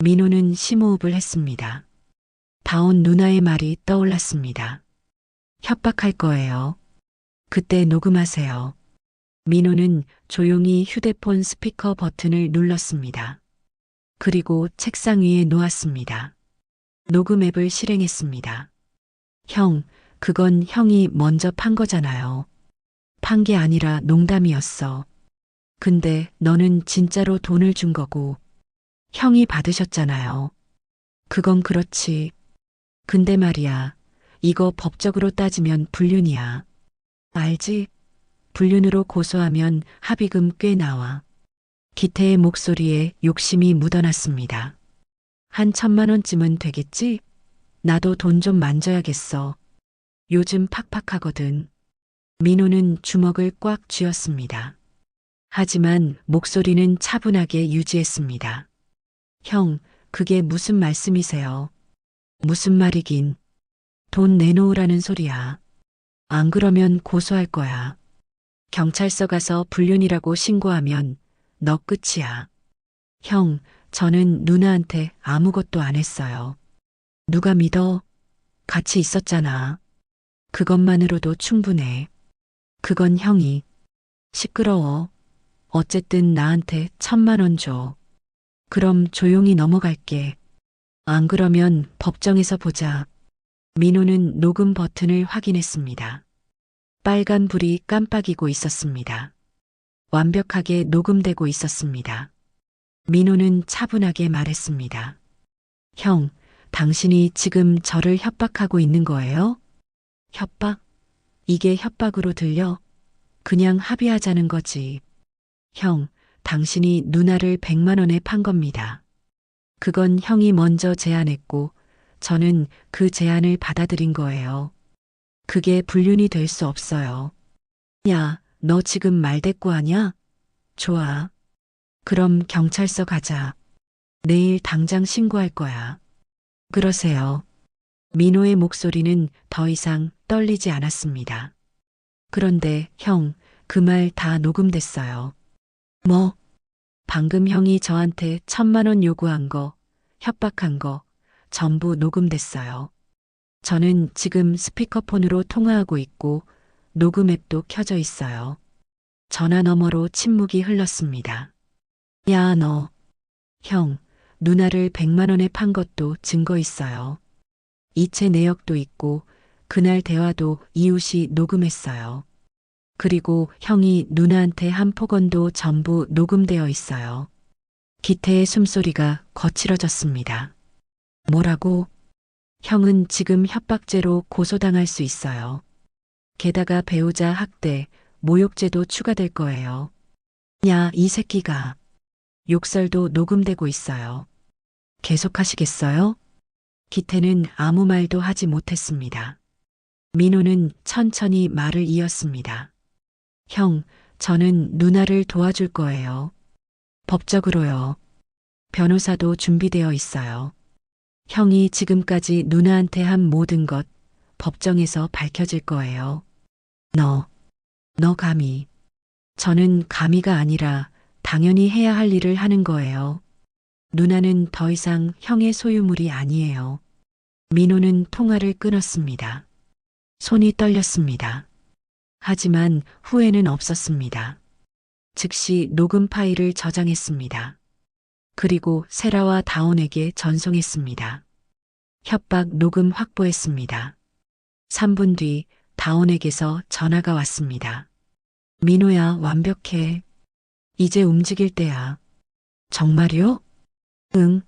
민호는 심호흡을 했습니다. 다온 누나의 말이 떠올랐습니다. 협박할 거예요. 그때 녹음하세요. 민호는 조용히 휴대폰 스피커 버튼을 눌렀습니다. 그리고 책상 위에 놓았습니다. 녹음 앱을 실행했습니다. 형, 그건 형이 먼저 판 거잖아요. 판 게 아니라 농담이었어. 근데 너는 진짜로 돈을 준 거고 형이 받으셨잖아요. 그건 그렇지. 근데 말이야, 이거 법적으로 따지면 불륜이야. 알지? 불륜으로 고소하면 합의금 꽤 나와. 기태의 목소리에 욕심이 묻어났습니다. 한 1,000만 원쯤은 되겠지? 나도 돈 좀 만져야겠어. 요즘 팍팍하거든. 민호는 주먹을 꽉 쥐었습니다. 하지만 목소리는 차분하게 유지했습니다. 형, 그게 무슨 말씀이세요? 무슨 말이긴. 돈 내놓으라는 소리야. 안 그러면 고소할 거야. 경찰서 가서 불륜이라고 신고하면 너 끝이야. 형, 저는 누나한테 아무것도 안 했어요. 누가 믿어? 같이 있었잖아. 그것만으로도 충분해. 그건 형이. 시끄러워. 어쨌든 나한테 1,000만 원 줘. 그럼 조용히 넘어갈게. 안 그러면 법정에서 보자. 민호는 녹음 버튼을 확인했습니다. 빨간 불이 깜빡이고 있었습니다. 완벽하게 녹음되고 있었습니다. 민호는 차분하게 말했습니다. 형, 당신이 지금 저를 협박하고 있는 거예요? 협박? 이게 협박으로 들려? 그냥 합의하자는 거지. 형, 당신이 누나를 100만 원에 판 겁니다. 그건 형이 먼저 제안했고 저는 그 제안을 받아들인 거예요. 그게 불륜이 될 수 없어요. 야, 너 지금 말대꾸하냐? 좋아. 그럼 경찰서 가자. 내일 당장 신고할 거야. 그러세요. 민호의 목소리는 더 이상 떨리지 않았습니다. 그런데 형, 그 말 다 녹음됐어요. 뭐? 방금 형이 저한테 1,000만 원 요구한 거, 협박한 거, 전부 녹음됐어요. 저는 지금 스피커폰으로 통화하고 있고 녹음 앱도 켜져 있어요. 전화 너머로 침묵이 흘렀습니다. 야, 너. 형, 누나를 100만 원에 판 것도 증거 있어요. 이체 내역도 있고 그날 대화도 이웃이 녹음했어요. 그리고 형이 누나한테 한 폭언도 전부 녹음되어 있어요. 기태의 숨소리가 거칠어졌습니다. 뭐라고? 형은 지금 협박죄로 고소당할 수 있어요. 게다가 배우자 학대, 모욕죄도 추가될 거예요. 야, 이 새끼가. 욕설도 녹음되고 있어요. 계속하시겠어요? 기태는 아무 말도 하지 못했습니다. 민호는 천천히 말을 이었습니다. 형, 저는 누나를 도와줄 거예요. 법적으로요. 변호사도 준비되어 있어요. 형이 지금까지 누나한테 한 모든 것 법정에서 밝혀질 거예요. 너 감히. 저는 감히가 아니라 당연히 해야 할 일을 하는 거예요. 누나는 더 이상 형의 소유물이 아니에요. 민호는 통화를 끊었습니다. 손이 떨렸습니다. 하지만 후회는 없었습니다. 즉시 녹음 파일을 저장했습니다. 그리고 세라와 다온에게 전송했습니다. 협박 녹음 확보했습니다. 3분 뒤 다온에게서 전화가 왔습니다. 민호야, 완벽해. 이제 움직일 때야. 정말요? 응.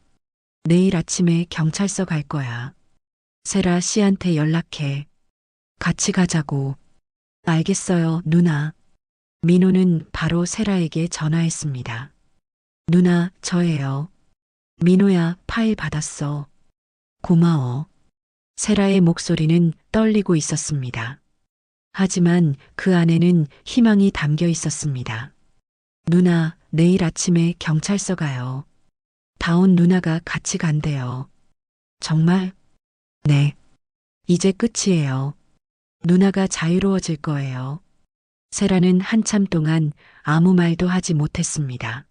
내일 아침에 경찰서 갈 거야. 세라 씨한테 연락해. 같이 가자고. 알겠어요, 누나. 민호는 바로 세라에게 전화했습니다. 누나, 저예요. 민호야, 파일 받았어. 고마워. 세라의 목소리는 떨리고 있었습니다. 하지만 그 안에는 희망이 담겨 있었습니다. 누나, 내일 아침에 경찰서 가요. 다온 누나가 같이 간대요. 정말? 네. 이제 끝이에요. 누나가 자유로워질 거예요. 세라는 한참 동안 아무 말도 하지 못했습니다.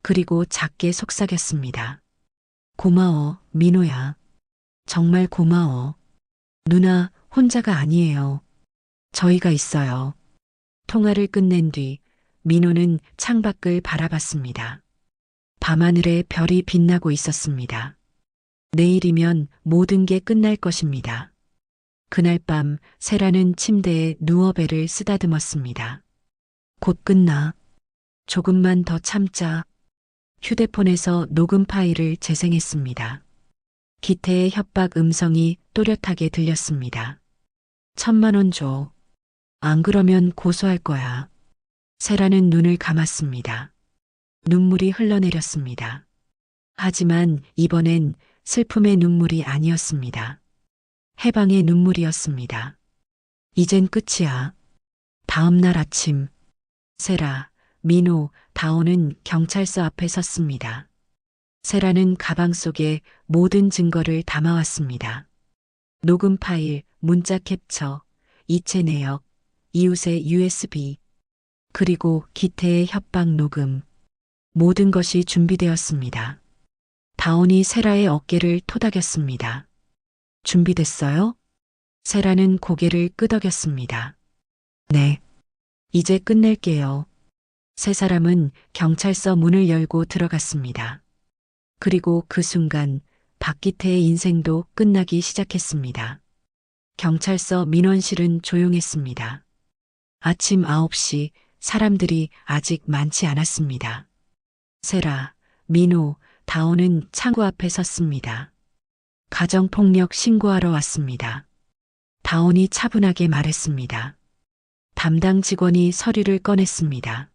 그리고 작게 속삭였습니다. 고마워, 민호야. 정말 고마워. 누나, 혼자가 아니에요. 저희가 있어요. 통화를 끝낸 뒤 민호는 창밖을 바라봤습니다. 밤하늘에 별이 빛나고 있었습니다. 내일이면 모든 게 끝날 것입니다. 그날 밤 세라는 침대에 누워 배를 쓰다듬었습니다. 곧 끝나. 조금만 더 참자. 휴대폰에서 녹음 파일을 재생했습니다. 기태의 협박 음성이 또렷하게 들렸습니다. 1,000만 원 줘. 안 그러면 고소할 거야. 세라는 눈을 감았습니다. 눈물이 흘러내렸습니다. 하지만 이번엔 슬픔의 눈물이 아니었습니다. 해방의 눈물이었습니다. 이젠 끝이야. 다음 날 아침, 세라, 민호, 다온은 경찰서 앞에 섰습니다. 세라는 가방 속에 모든 증거를 담아왔습니다. 녹음 파일, 문자 캡처, 이체 내역, 이웃의 USB, 그리고 기태의 협박 녹음. 모든 것이 준비되었습니다. 다온이 세라의 어깨를 토닥였습니다. 준비됐어요? 세라는 고개를 끄덕였습니다. 네. 이제 끝낼게요. 세 사람은 경찰서 문을 열고 들어갔습니다. 그리고 그 순간 박기태의 인생도 끝나기 시작했습니다. 경찰서 민원실은 조용했습니다. 아침 9시 사람들이 아직 많지 않았습니다. 세라, 민호, 다온은 창구 앞에 섰습니다. 가정폭력 신고하러 왔습니다. 다온이 차분하게 말했습니다. 담당 직원이 서류를 꺼냈습니다.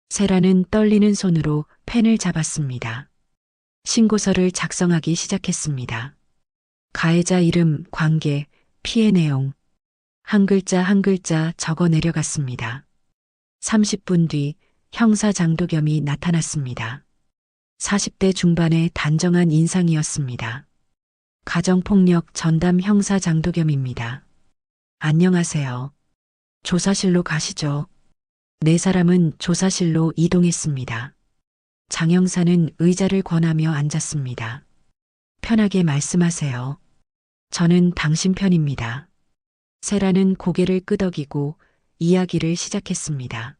세라는 떨리는 손으로 펜을 잡았습니다. 신고서를 작성하기 시작했습니다. 가해자 이름, 관계, 피해 내용, 한 글자 한 글자 적어 내려갔습니다. 30분 뒤 형사 장도겸이 나타났습니다. 40대 중반의 단정한 인상이었습니다. 가정폭력 전담 형사 장도겸입니다. 안녕하세요. 조사실로 가시죠. 네 사람은 조사실로 이동했습니다. 장 형사는 의자를 권하며 앉았습니다. 편하게 말씀하세요. 저는 당신 편입니다. 세라는 고개를 끄덕이고 이야기를 시작했습니다.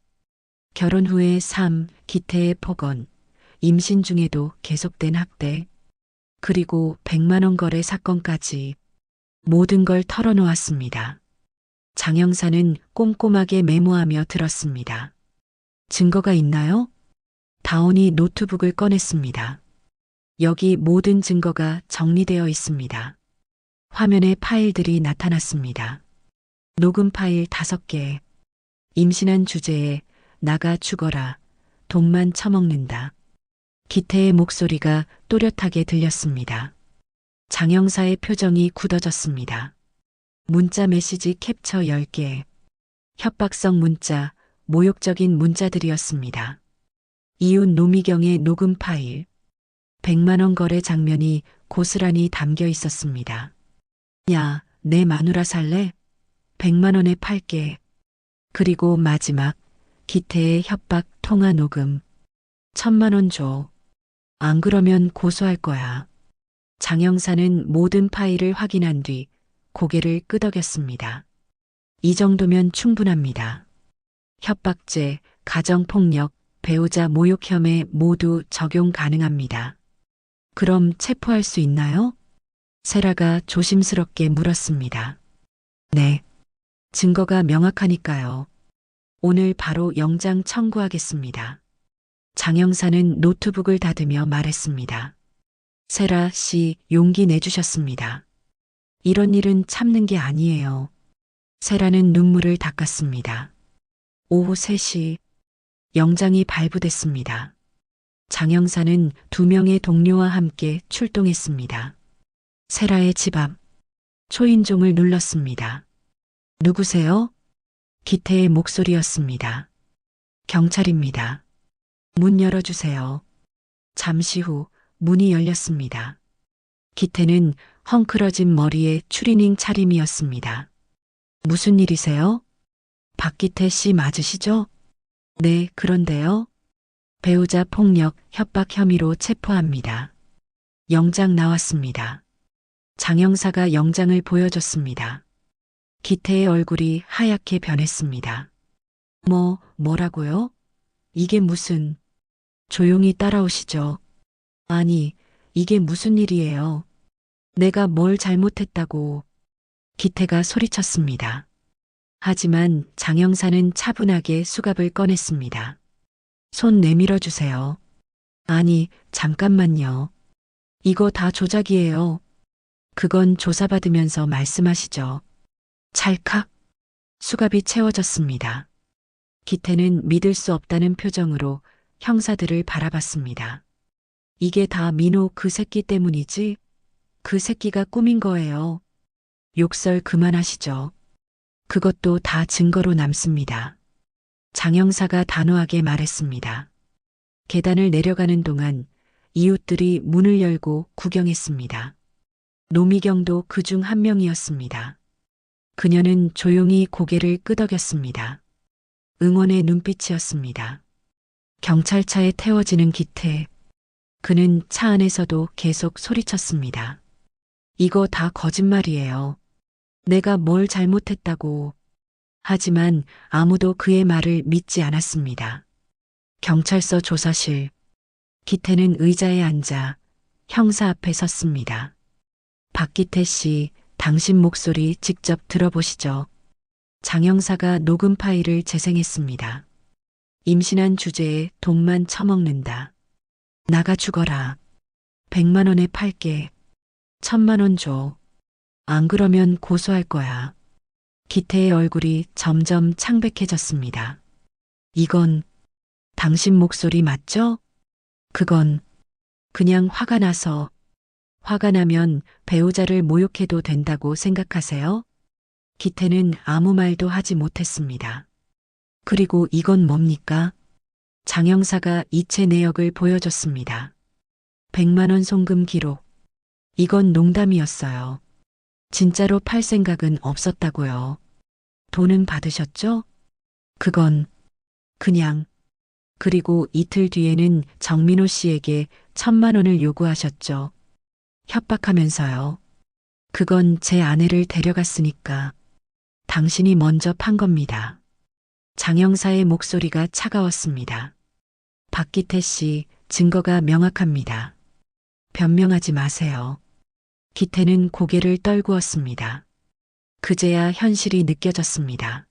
결혼 후의 삶, 기태의 폭언, 임신 중에도 계속된 학대, 그리고 100만 원 거래 사건까지 모든 걸 털어놓았습니다. 장 형사는 꼼꼼하게 메모하며 들었습니다. 증거가 있나요? 다온이 노트북을 꺼냈습니다. 여기 모든 증거가 정리되어 있습니다. 화면에 파일들이 나타났습니다. 녹음 파일 5개. 임신한 주제에 나가 죽어라. 돈만 처먹는다. 기태의 목소리가 또렷하게 들렸습니다. 장 형사의 표정이 굳어졌습니다. 문자 메시지 캡처 10개. 협박성 문자, 모욕적인 문자들이었습니다. 이웃 노미경의 녹음 파일. 100만 원 거래 장면이 고스란히 담겨 있었습니다. 야, 내 마누라 살래? 100만 원에 팔게. 그리고 마지막, 기태의 협박 통화 녹음. 1000만 원 줘. 안 그러면 고소할 거야. 장 형사는 모든 파일을 확인한 뒤 고개를 끄덕였습니다. 이 정도면 충분합니다. 협박죄, 가정폭력, 배우자 모욕 혐의 모두 적용 가능합니다. 그럼 체포할 수 있나요? 세라가 조심스럽게 물었습니다. 네. 증거가 명확하니까요. 오늘 바로 영장 청구하겠습니다. 장 형사는 노트북을 닫으며 말했습니다. 세라 씨 용기 내주셨습니다. 이런 일은 참는 게 아니에요. 세라는 눈물을 닦았습니다. 오후 3시 영장이 발부됐습니다. 장 형사는 2명의 동료와 함께 출동했습니다. 세라의 집 앞 초인종을 눌렀습니다. 누구세요? 기태의 목소리였습니다. 경찰입니다. 문 열어주세요. 잠시 후 문이 열렸습니다. 기태는 헝클어진 머리에 추리닝 차림이었습니다. 무슨 일이세요? 박기태 씨 맞으시죠? 네, 그런데요. 배우자 폭력, 협박 혐의로 체포합니다. 영장 나왔습니다. 장 형사가 영장을 보여줬습니다. 기태의 얼굴이 하얗게 변했습니다. 뭐라고요? 이게 무슨... 조용히 따라오시죠. 아니, 이게 무슨 일이에요? 내가 뭘 잘못했다고... 기태가 소리쳤습니다. 하지만 장 형사는 차분하게 수갑을 꺼냈습니다. 손 내밀어 주세요. 아니, 잠깐만요. 이거 다 조작이에요. 그건 조사받으면서 말씀하시죠. 찰칵. 수갑이 채워졌습니다. 기태는 믿을 수 없다는 표정으로 형사들을 바라봤습니다. 이게 다 민호 그 새끼 때문이지? 그 새끼가 꾸민 거예요. 욕설 그만하시죠. 그것도 다 증거로 남습니다. 장 형사가 단호하게 말했습니다. 계단을 내려가는 동안 이웃들이 문을 열고 구경했습니다. 노미경도 그중 한 명이었습니다. 그녀는 조용히 고개를 끄덕였습니다. 응원의 눈빛이었습니다. 경찰차에 태워지는 기태. 그는 차 안에서도 계속 소리쳤습니다. 이거 다 거짓말이에요. 내가 뭘 잘못했다고. 하지만 아무도 그의 말을 믿지 않았습니다. 경찰서 조사실. 기태는 의자에 앉아 형사 앞에 섰습니다. 박기태 씨, 당신 목소리 직접 들어보시죠. 장 형사가 녹음 파일을 재생했습니다. 임신한 주제에 돈만 처먹는다. 나가 죽어라. 100만 원에 팔게. 1000만 원 줘. 안 그러면 고소할 거야. 기태의 얼굴이 점점 창백해졌습니다. 이건 당신 목소리 맞죠? 그건 그냥 화가 나서. 화가 나면 배우자를 모욕해도 된다고 생각하세요? 기태는 아무 말도 하지 못했습니다. 그리고 이건 뭡니까? 장 형사가 이체 내역을 보여줬습니다. 100만 원 송금 기록. 이건 농담이었어요. 진짜로 팔 생각은 없었다고요. 돈은 받으셨죠? 그건 그냥. 그리고 이틀 뒤에는 정민호 씨에게 1000만 원을 요구하셨죠. 협박하면서요. 그건 제 아내를 데려갔으니까. 당신이 먼저 판 겁니다. 장 형사의 목소리가 차가웠습니다. 박기태 씨, 증거가 명확합니다. 변명하지 마세요. 기태는 고개를 떨구었습니다. 그제야 현실이 느껴졌습니다.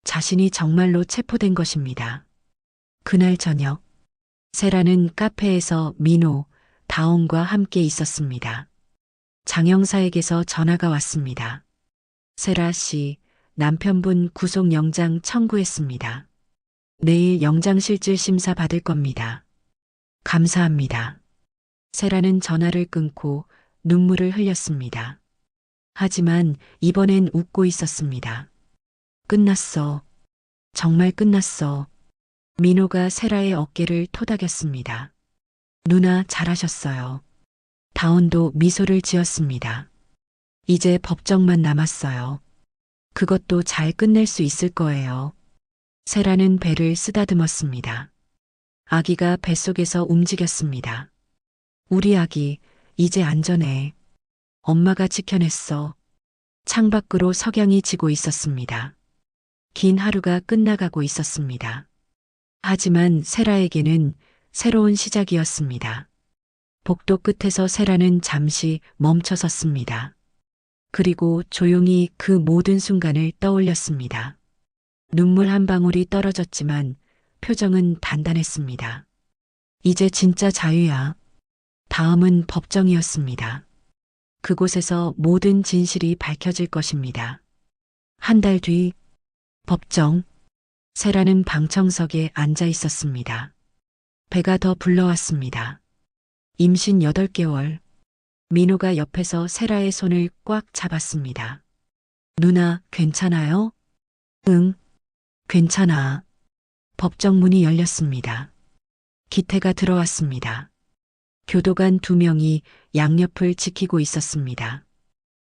자신이 정말로 체포된 것입니다. 그날 저녁, 세라는 카페에서 민호, 다온과 함께 있었습니다. 장 형사에게서 전화가 왔습니다. 세라 씨, 남편분 구속영장 청구했습니다. 내일 영장실질 심사 받을 겁니다. 감사합니다. 세라는 전화를 끊고 눈물을 흘렸습니다. 하지만 이번엔 웃고 있었습니다. 끝났어. 정말 끝났어. 민호가 세라의 어깨를 토닥였습니다. 누나 잘하셨어요. 다온도 미소를 지었습니다. 이제 법정만 남았어요. 그것도 잘 끝낼 수 있을 거예요. 세라는 배를 쓰다듬었습니다. 아기가 뱃속에서 움직였습니다. 우리 아기, 이제 안전해. 엄마가 지켜냈어. 창밖으로 석양이 지고 있었습니다. 긴 하루가 끝나가고 있었습니다. 하지만 세라에게는 새로운 시작이었습니다. 복도 끝에서 세라는 잠시 멈춰섰습니다. 그리고 조용히 그 모든 순간을 떠올렸습니다. 눈물 한 방울이 떨어졌지만 표정은 단단했습니다. 이제 진짜 자유야. 다음은 법정이었습니다. 그곳에서 모든 진실이 밝혀질 것입니다. 한 달 뒤, 법정. 세라는 방청석에 앉아 있었습니다. 배가 더 불러왔습니다. 임신 8개월. 민호가 옆에서 세라의 손을 꽉 잡았습니다. 누나, 괜찮아요? 응, 괜찮아. 법정 문이 열렸습니다. 기태가 들어왔습니다. 교도관 2명이 양옆을 지키고 있었습니다.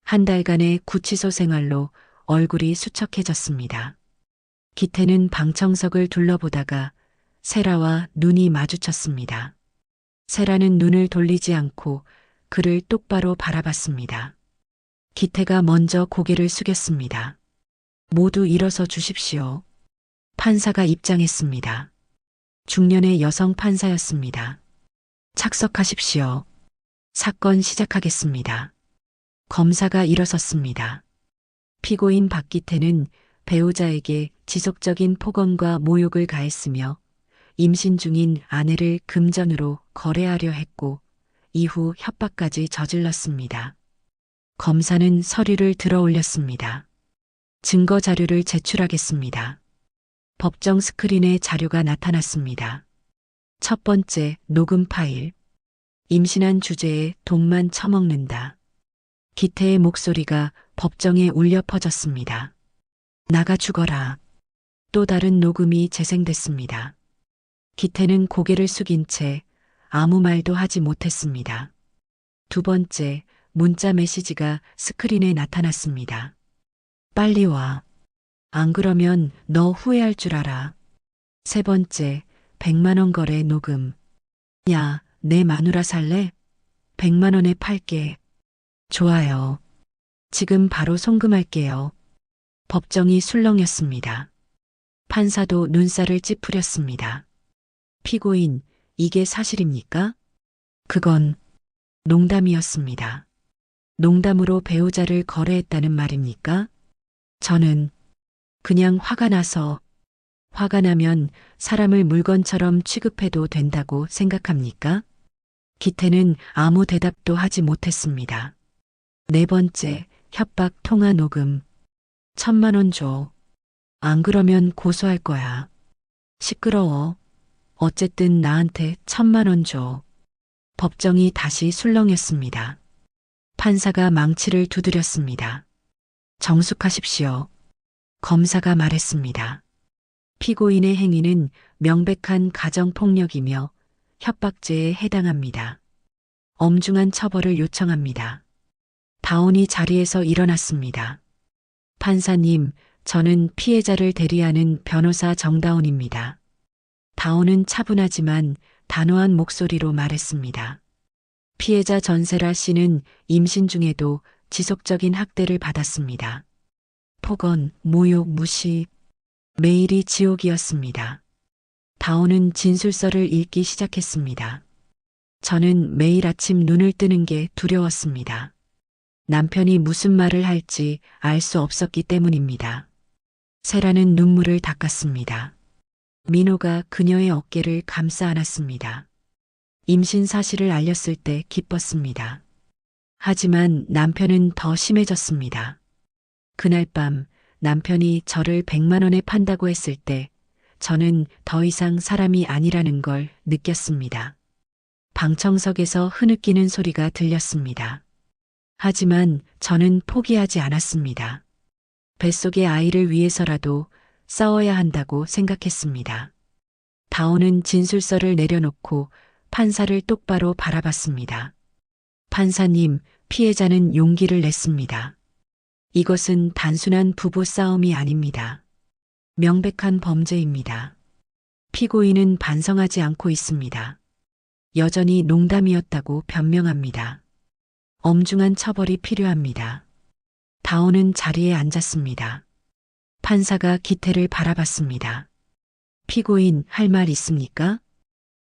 한 달간의 구치소 생활로 얼굴이 수척해졌습니다. 기태는 방청석을 둘러보다가 세라와 눈이 마주쳤습니다. 세라는 눈을 돌리지 않고 그를 똑바로 바라봤습니다. 기태가 먼저 고개를 숙였습니다. 모두 일어서 주십시오. 판사가 입장했습니다. 중년의 여성 판사였습니다. 착석하십시오. 사건 시작하겠습니다. 검사가 일어섰습니다. 피고인 박기태는 배우자에게 지속적인 폭언과 모욕을 가했으며 임신 중인 아내를 금전으로 거래하려 했고 이후 협박까지 저질렀습니다. 검사는 서류를 들어 올렸습니다. 증거 자료를 제출하겠습니다. 법정 스크린에 자료가 나타났습니다. 첫 번째 녹음 파일. 임신한 주제에 돈만 처먹는다. 기태의 목소리가 법정에 울려 퍼졌습니다. 나가 죽어라. 또 다른 녹음이 재생됐습니다. 기태는 고개를 숙인 채 아무 말도 하지 못했습니다. 두 번째 문자 메시지가 스크린에 나타났습니다. 빨리 와. 안 그러면 너 후회할 줄 알아. 세 번째 100만 원 거래 녹음. 야, 내 마누라 살래? 100만 원에 팔게. 좋아요. 지금 바로 송금할게요. 법정이 술렁였습니다. 판사도 눈살을 찌푸렸습니다. 피고인, 이게 사실입니까? 그건 농담이었습니다. 농담으로 배우자를 거래했다는 말입니까? 저는 그냥 화가 나서 화가 나면 사람을 물건처럼 취급해도 된다고 생각합니까? 기태는 아무 대답도 하지 못했습니다. 네 번째, 협박 통화 녹음. 1,000만 원 줘. 안 그러면 고소할 거야. 시끄러워. 어쨌든 나한테 1,000만 원 줘. 법정이 다시 술렁였습니다. 판사가 망치를 두드렸습니다. 정숙하십시오. 검사가 말했습니다. 피고인의 행위는 명백한 가정폭력이며 협박죄에 해당합니다. 엄중한 처벌을 요청합니다. 다운이 자리에서 일어났습니다. 판사님, 저는 피해자를 대리하는 변호사 정다운입니다. 다운은 차분하지만 단호한 목소리로 말했습니다. 피해자 전세라 씨는 임신 중에도 지속적인 학대를 받았습니다. 폭언, 모욕, 무시, 매일이 지옥이었습니다. 다운은 진술서를 읽기 시작했습니다. 저는 매일 아침 눈을 뜨는 게 두려웠습니다. 남편이 무슨 말을 할지 알 수 없었기 때문입니다. 세라는 눈물을 닦았습니다. 민호가 그녀의 어깨를 감싸 안았습니다. 임신 사실을 알렸을 때 기뻤습니다. 하지만 남편은 더 심해졌습니다. 그날 밤 남편이 저를 100만 원에 판다고 했을 때 저는 더 이상 사람이 아니라는 걸 느꼈습니다. 방청석에서 흐느끼는 소리가 들렸습니다. 하지만 저는 포기하지 않았습니다. 뱃속의 아이를 위해서라도 싸워야 한다고 생각했습니다. 다온은 진술서를 내려놓고 판사를 똑바로 바라봤습니다. 판사님, 피해자는 용기를 냈습니다. 이것은 단순한 부부 싸움이 아닙니다. 명백한 범죄입니다. 피고인은 반성하지 않고 있습니다. 여전히 농담이었다고 변명합니다. 엄중한 처벌이 필요합니다. 다온은 자리에 앉았습니다. 판사가 기태를 바라봤습니다. 피고인 할 말 있습니까?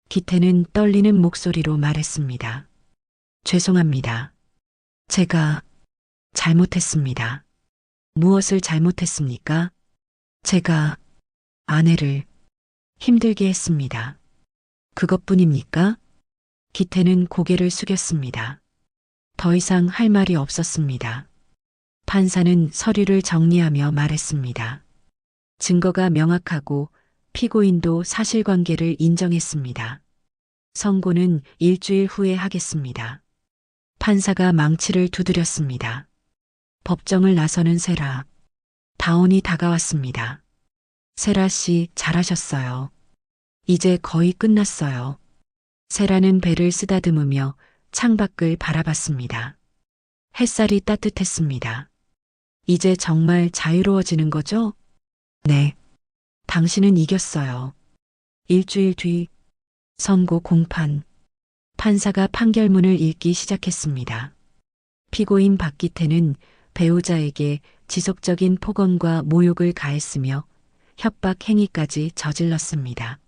기태는 떨리는 목소리로 말했습니다. 죄송합니다. 제가 잘못했습니다. 무엇을 잘못했습니까? 제가 아내를 힘들게 했습니다. 그것뿐입니까? 기태는 고개를 숙였습니다. 더 이상 할 말이 없었습니다. 판사는 서류를 정리하며 말했습니다. 증거가 명확하고 피고인도 사실관계를 인정했습니다. 선고는 일주일 후에 하겠습니다. 판사가 망치를 두드렸습니다. 법정을 나서는 세라. 다온이 다가왔습니다. 세라 씨, 잘하셨어요. 이제 거의 끝났어요. 세라는 배를 쓰다듬으며 창밖을 바라봤습니다. 햇살이 따뜻했습니다. 이제 정말 자유로워지는 거죠? 네. 당신은 이겼어요. 일주일 뒤 선고 공판. 판사가 판결문을 읽기 시작했습니다. 피고인 박기태는 배우자에게 지속적인 폭언과 모욕을 가했으며 협박 행위까지 저질렀습니다.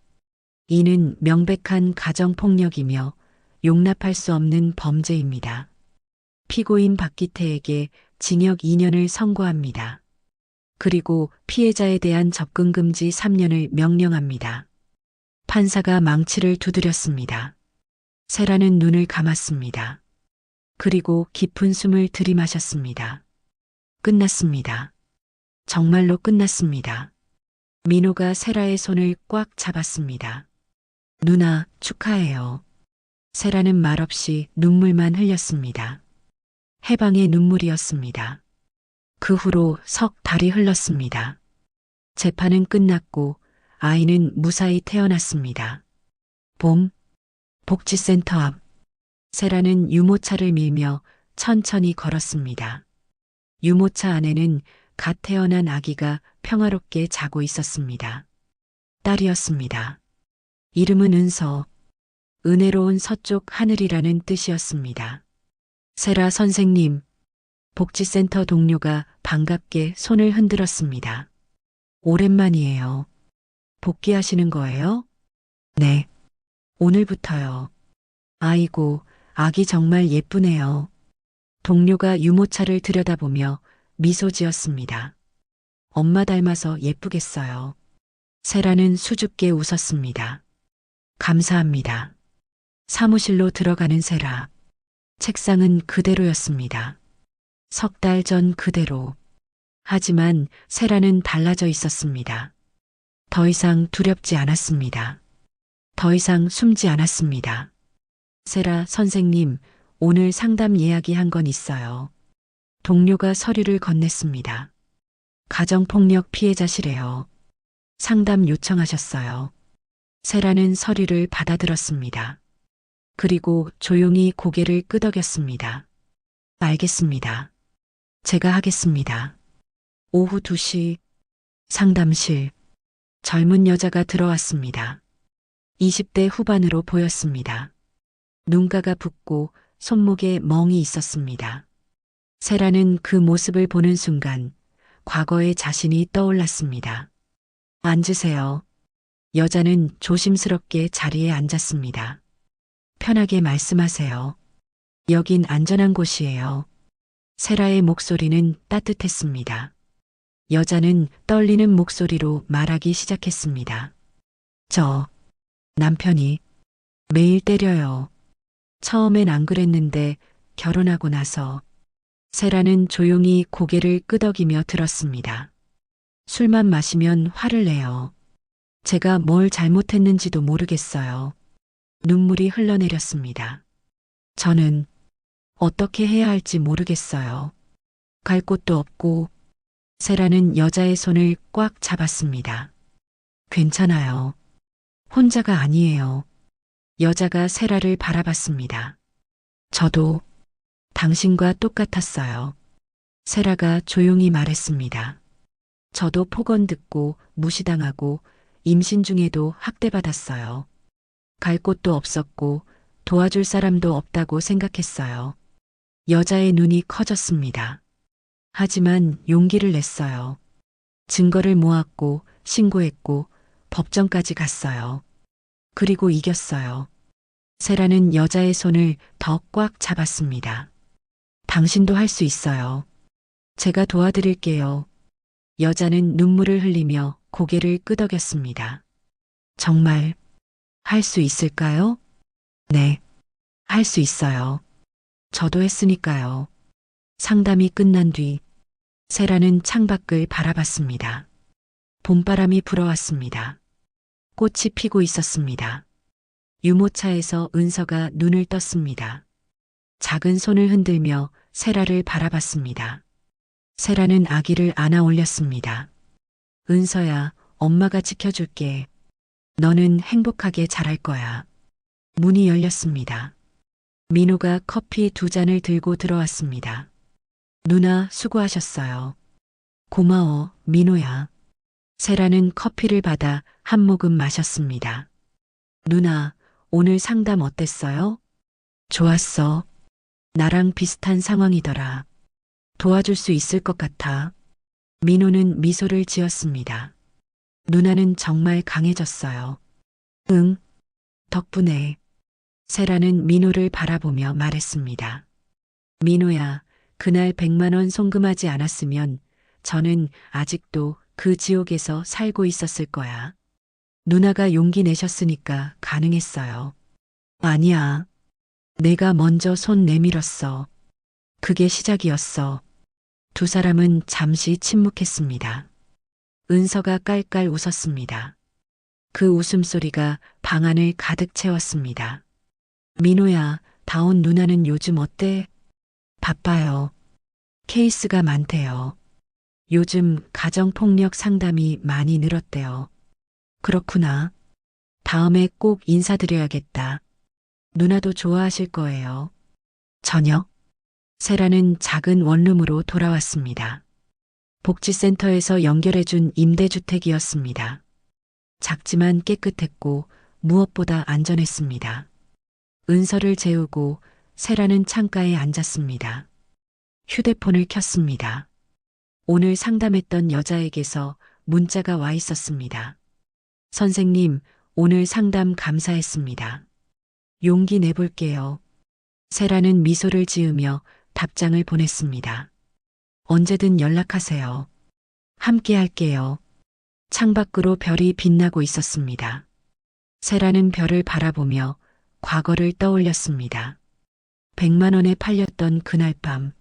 이는 명백한 가정폭력이며 용납할 수 없는 범죄입니다. 피고인 박기태에게 징역 2년을 선고합니다. 그리고 피해자에 대한 접근금지 3년을 명령합니다. 판사가 망치를 두드렸습니다. 세라는 눈을 감았습니다. 그리고 깊은 숨을 들이마셨습니다. 끝났습니다. 정말로 끝났습니다. 민호가 세라의 손을 꽉 잡았습니다. 누나, 축하해요. 세라는 말없이 눈물만 흘렸습니다. 해방의 눈물이었습니다. 그 후로 석 달이 흘렀습니다. 재판은 끝났고 아이는 무사히 태어났습니다. 봄, 복지센터 앞. 세라는 유모차를 밀며 천천히 걸었습니다. 유모차 안에는 갓 태어난 아기가 평화롭게 자고 있었습니다. 딸이었습니다. 이름은 은서, 은혜로운 서쪽 하늘이라는 뜻이었습니다. 세라 선생님, 복지센터 동료가 반갑게 손을 흔들었습니다. 오랜만이에요. 복귀하시는 거예요? 네. 오늘부터요. 아이고, 아기 정말 예쁘네요. 동료가 유모차를 들여다보며 미소 지었습니다. 엄마 닮아서 예쁘겠어요. 세라는 수줍게 웃었습니다. 감사합니다. 사무실로 들어가는 세라. 책상은 그대로였습니다. 석 달 전 그대로. 하지만 세라는 달라져 있었습니다. 더 이상 두렵지 않았습니다. 더 이상 숨지 않았습니다. 세라 선생님, 오늘 상담 예약이 건 있어요. 동료가 서류를 건넸습니다. 가정폭력 피해자시래요. 상담 요청하셨어요. 세라는 서류를 받아들었습니다. 그리고 조용히 고개를 끄덕였습니다. 알겠습니다. 제가 하겠습니다. 오후 2시 상담실. 젊은 여자가 들어왔습니다. 20대 후반으로 보였습니다. 눈가가 붓고 손목에 멍이 있었습니다. 세라는 그 모습을 보는 순간 과거의 자신이 떠올랐습니다. 앉으세요. 여자는 조심스럽게 자리에 앉았습니다. 편하게 말씀하세요. 여긴 안전한 곳이에요. 세라의 목소리는 따뜻했습니다. 여자는 떨리는 목소리로 말하기 시작했습니다. 저 남편이 매일 때려요. 처음엔 안 그랬는데 결혼하고 나서. 세라는 조용히 고개를 끄덕이며 들었습니다. 술만 마시면 화를 내요. 제가 뭘 잘못했는지도 모르겠어요. 눈물이 흘러내렸습니다. 저는 어떻게 해야 할지 모르겠어요. 갈 곳도 없고. 세라는 여자의 손을 꽉 잡았습니다. 괜찮아요. 혼자가 아니에요. 여자가 세라를 바라봤습니다. 저도 당신과 똑같았어요. 세라가 조용히 말했습니다. 저도 폭언 듣고 무시당하고 임신 중에도 학대받았어요. 갈 곳도 없었고 도와줄 사람도 없다고 생각했어요. 여자의 눈이 커졌습니다. 하지만 용기를 냈어요. 증거를 모았고 신고했고 법정까지 갔어요. 그리고 이겼어요. 세라는 여자의 손을 더 꽉 잡았습니다. 당신도 할 수 있어요. 제가 도와드릴게요. 여자는 눈물을 흘리며 고개를 끄덕였습니다. 정말 할 수 있을까요? 네, 할 수 있어요. 저도 했으니까요. 상담이 끝난 뒤 세라는 창밖을 바라봤습니다. 봄바람이 불어왔습니다. 꽃이 피고 있었습니다. 유모차에서 은서가 눈을 떴습니다. 작은 손을 흔들며 세라를 바라봤습니다. 세라는 아기를 안아 올렸습니다. 은서야, 엄마가 지켜줄게. 너는 행복하게 자랄 거야. 문이 열렸습니다. 민호가 커피 2잔을 들고 들어왔습니다. 누나, 수고하셨어요. 고마워, 민호야. 세라는 커피를 받아 한 모금 마셨습니다. 누나, 오늘 상담 어땠어요? 좋았어. 나랑 비슷한 상황이더라. 도와줄 수 있을 것 같아. 민호는 미소를 지었습니다. 누나는 정말 강해졌어요. 응, 덕분에. 세라는 민호를 바라보며 말했습니다. 민호야, 그날 100만 원 송금하지 않았으면 저는 아직도 그 지옥에서 살고 있었을 거야. 누나가 용기 내셨으니까 가능했어요. 아니야. 내가 먼저 손 내밀었어. 그게 시작이었어. 두 사람은 잠시 침묵했습니다. 은서가 깔깔 웃었습니다. 그 웃음소리가 방 안을 가득 채웠습니다. 민호야, 다온 누나는 요즘 어때? 바빠요. 케이스가 많대요. 요즘 가정폭력 상담이 많이 늘었대요. 그렇구나. 다음에 꼭 인사드려야겠다. 누나도 좋아하실 거예요. 저녁. 세라는 작은 원룸으로 돌아왔습니다. 복지센터에서 연결해준 임대주택이었습니다. 작지만 깨끗했고 무엇보다 안전했습니다. 은서를 재우고 세라는 창가에 앉았습니다. 휴대폰을 켰습니다. 오늘 상담했던 여자에게서 문자가 와 있었습니다. 선생님, 오늘 상담 감사했습니다. 용기 내볼게요. 세라는 미소를 지으며 답장을 보냈습니다. 언제든 연락하세요. 함께 할게요. 창밖으로 별이 빛나고 있었습니다. 세라는 별을 바라보며 과거를 떠올렸습니다. 100만 원에 팔렸던 그날 밤,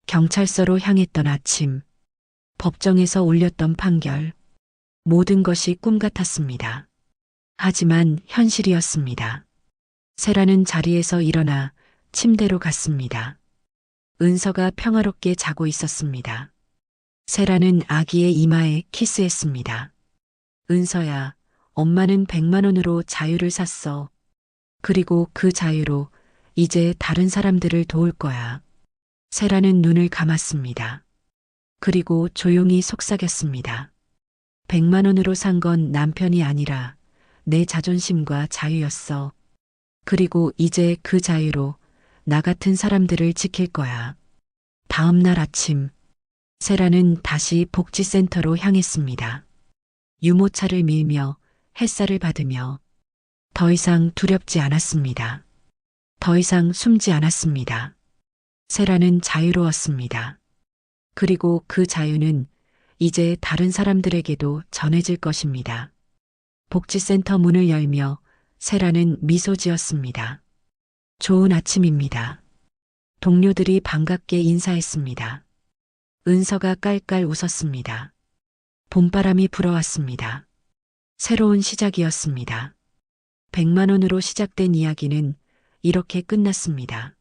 경찰서로 향했던 아침, 법정에서 울렸던 판결, 모든 것이 꿈 같았습니다. 하지만 현실이었습니다. 세라는 자리에서 일어나 침대로 갔습니다. 은서가 평화롭게 자고 있었습니다. 세라는 아기의 이마에 키스했습니다. 은서야, 엄마는 100만 원으로 자유를 샀어. 그리고 그 자유로 이제 다른 사람들을 도울 거야. 세라는 눈을 감았습니다. 그리고 조용히 속삭였습니다. 100만 원으로 산 건 남편이 아니라 내 자존심과 자유였어. 그리고 이제 그 자유로 나 같은 사람들을 지킬 거야. 다음 날 아침, 세라는 다시 복지센터로 향했습니다. 유모차를 밀며 햇살을 받으며 더 이상 두렵지 않았습니다. 더 이상 숨지 않았습니다. 세라는 자유로웠습니다. 그리고 그 자유는 이제 다른 사람들에게도 전해질 것입니다. 복지센터 문을 열며 세라는 미소 지었습니다. 좋은 아침입니다. 동료들이 반갑게 인사했습니다. 은서가 깔깔 웃었습니다. 봄바람이 불어왔습니다. 새로운 시작이었습니다. 100만 원으로 시작된 이야기는 이렇게 끝났습니다.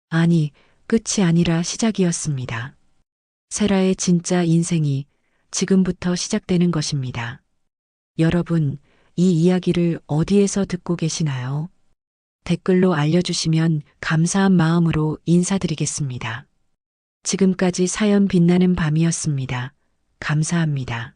아니, 끝이 아니라 시작이었습니다. 세라의 진짜 인생이 지금부터 시작되는 것입니다. 여러분, 이 이야기를 어디에서 듣고 계시나요? 댓글로 알려주시면 감사한 마음으로 인사드리겠습니다. 지금까지 사연 빛나는 밤이었습니다. 감사합니다.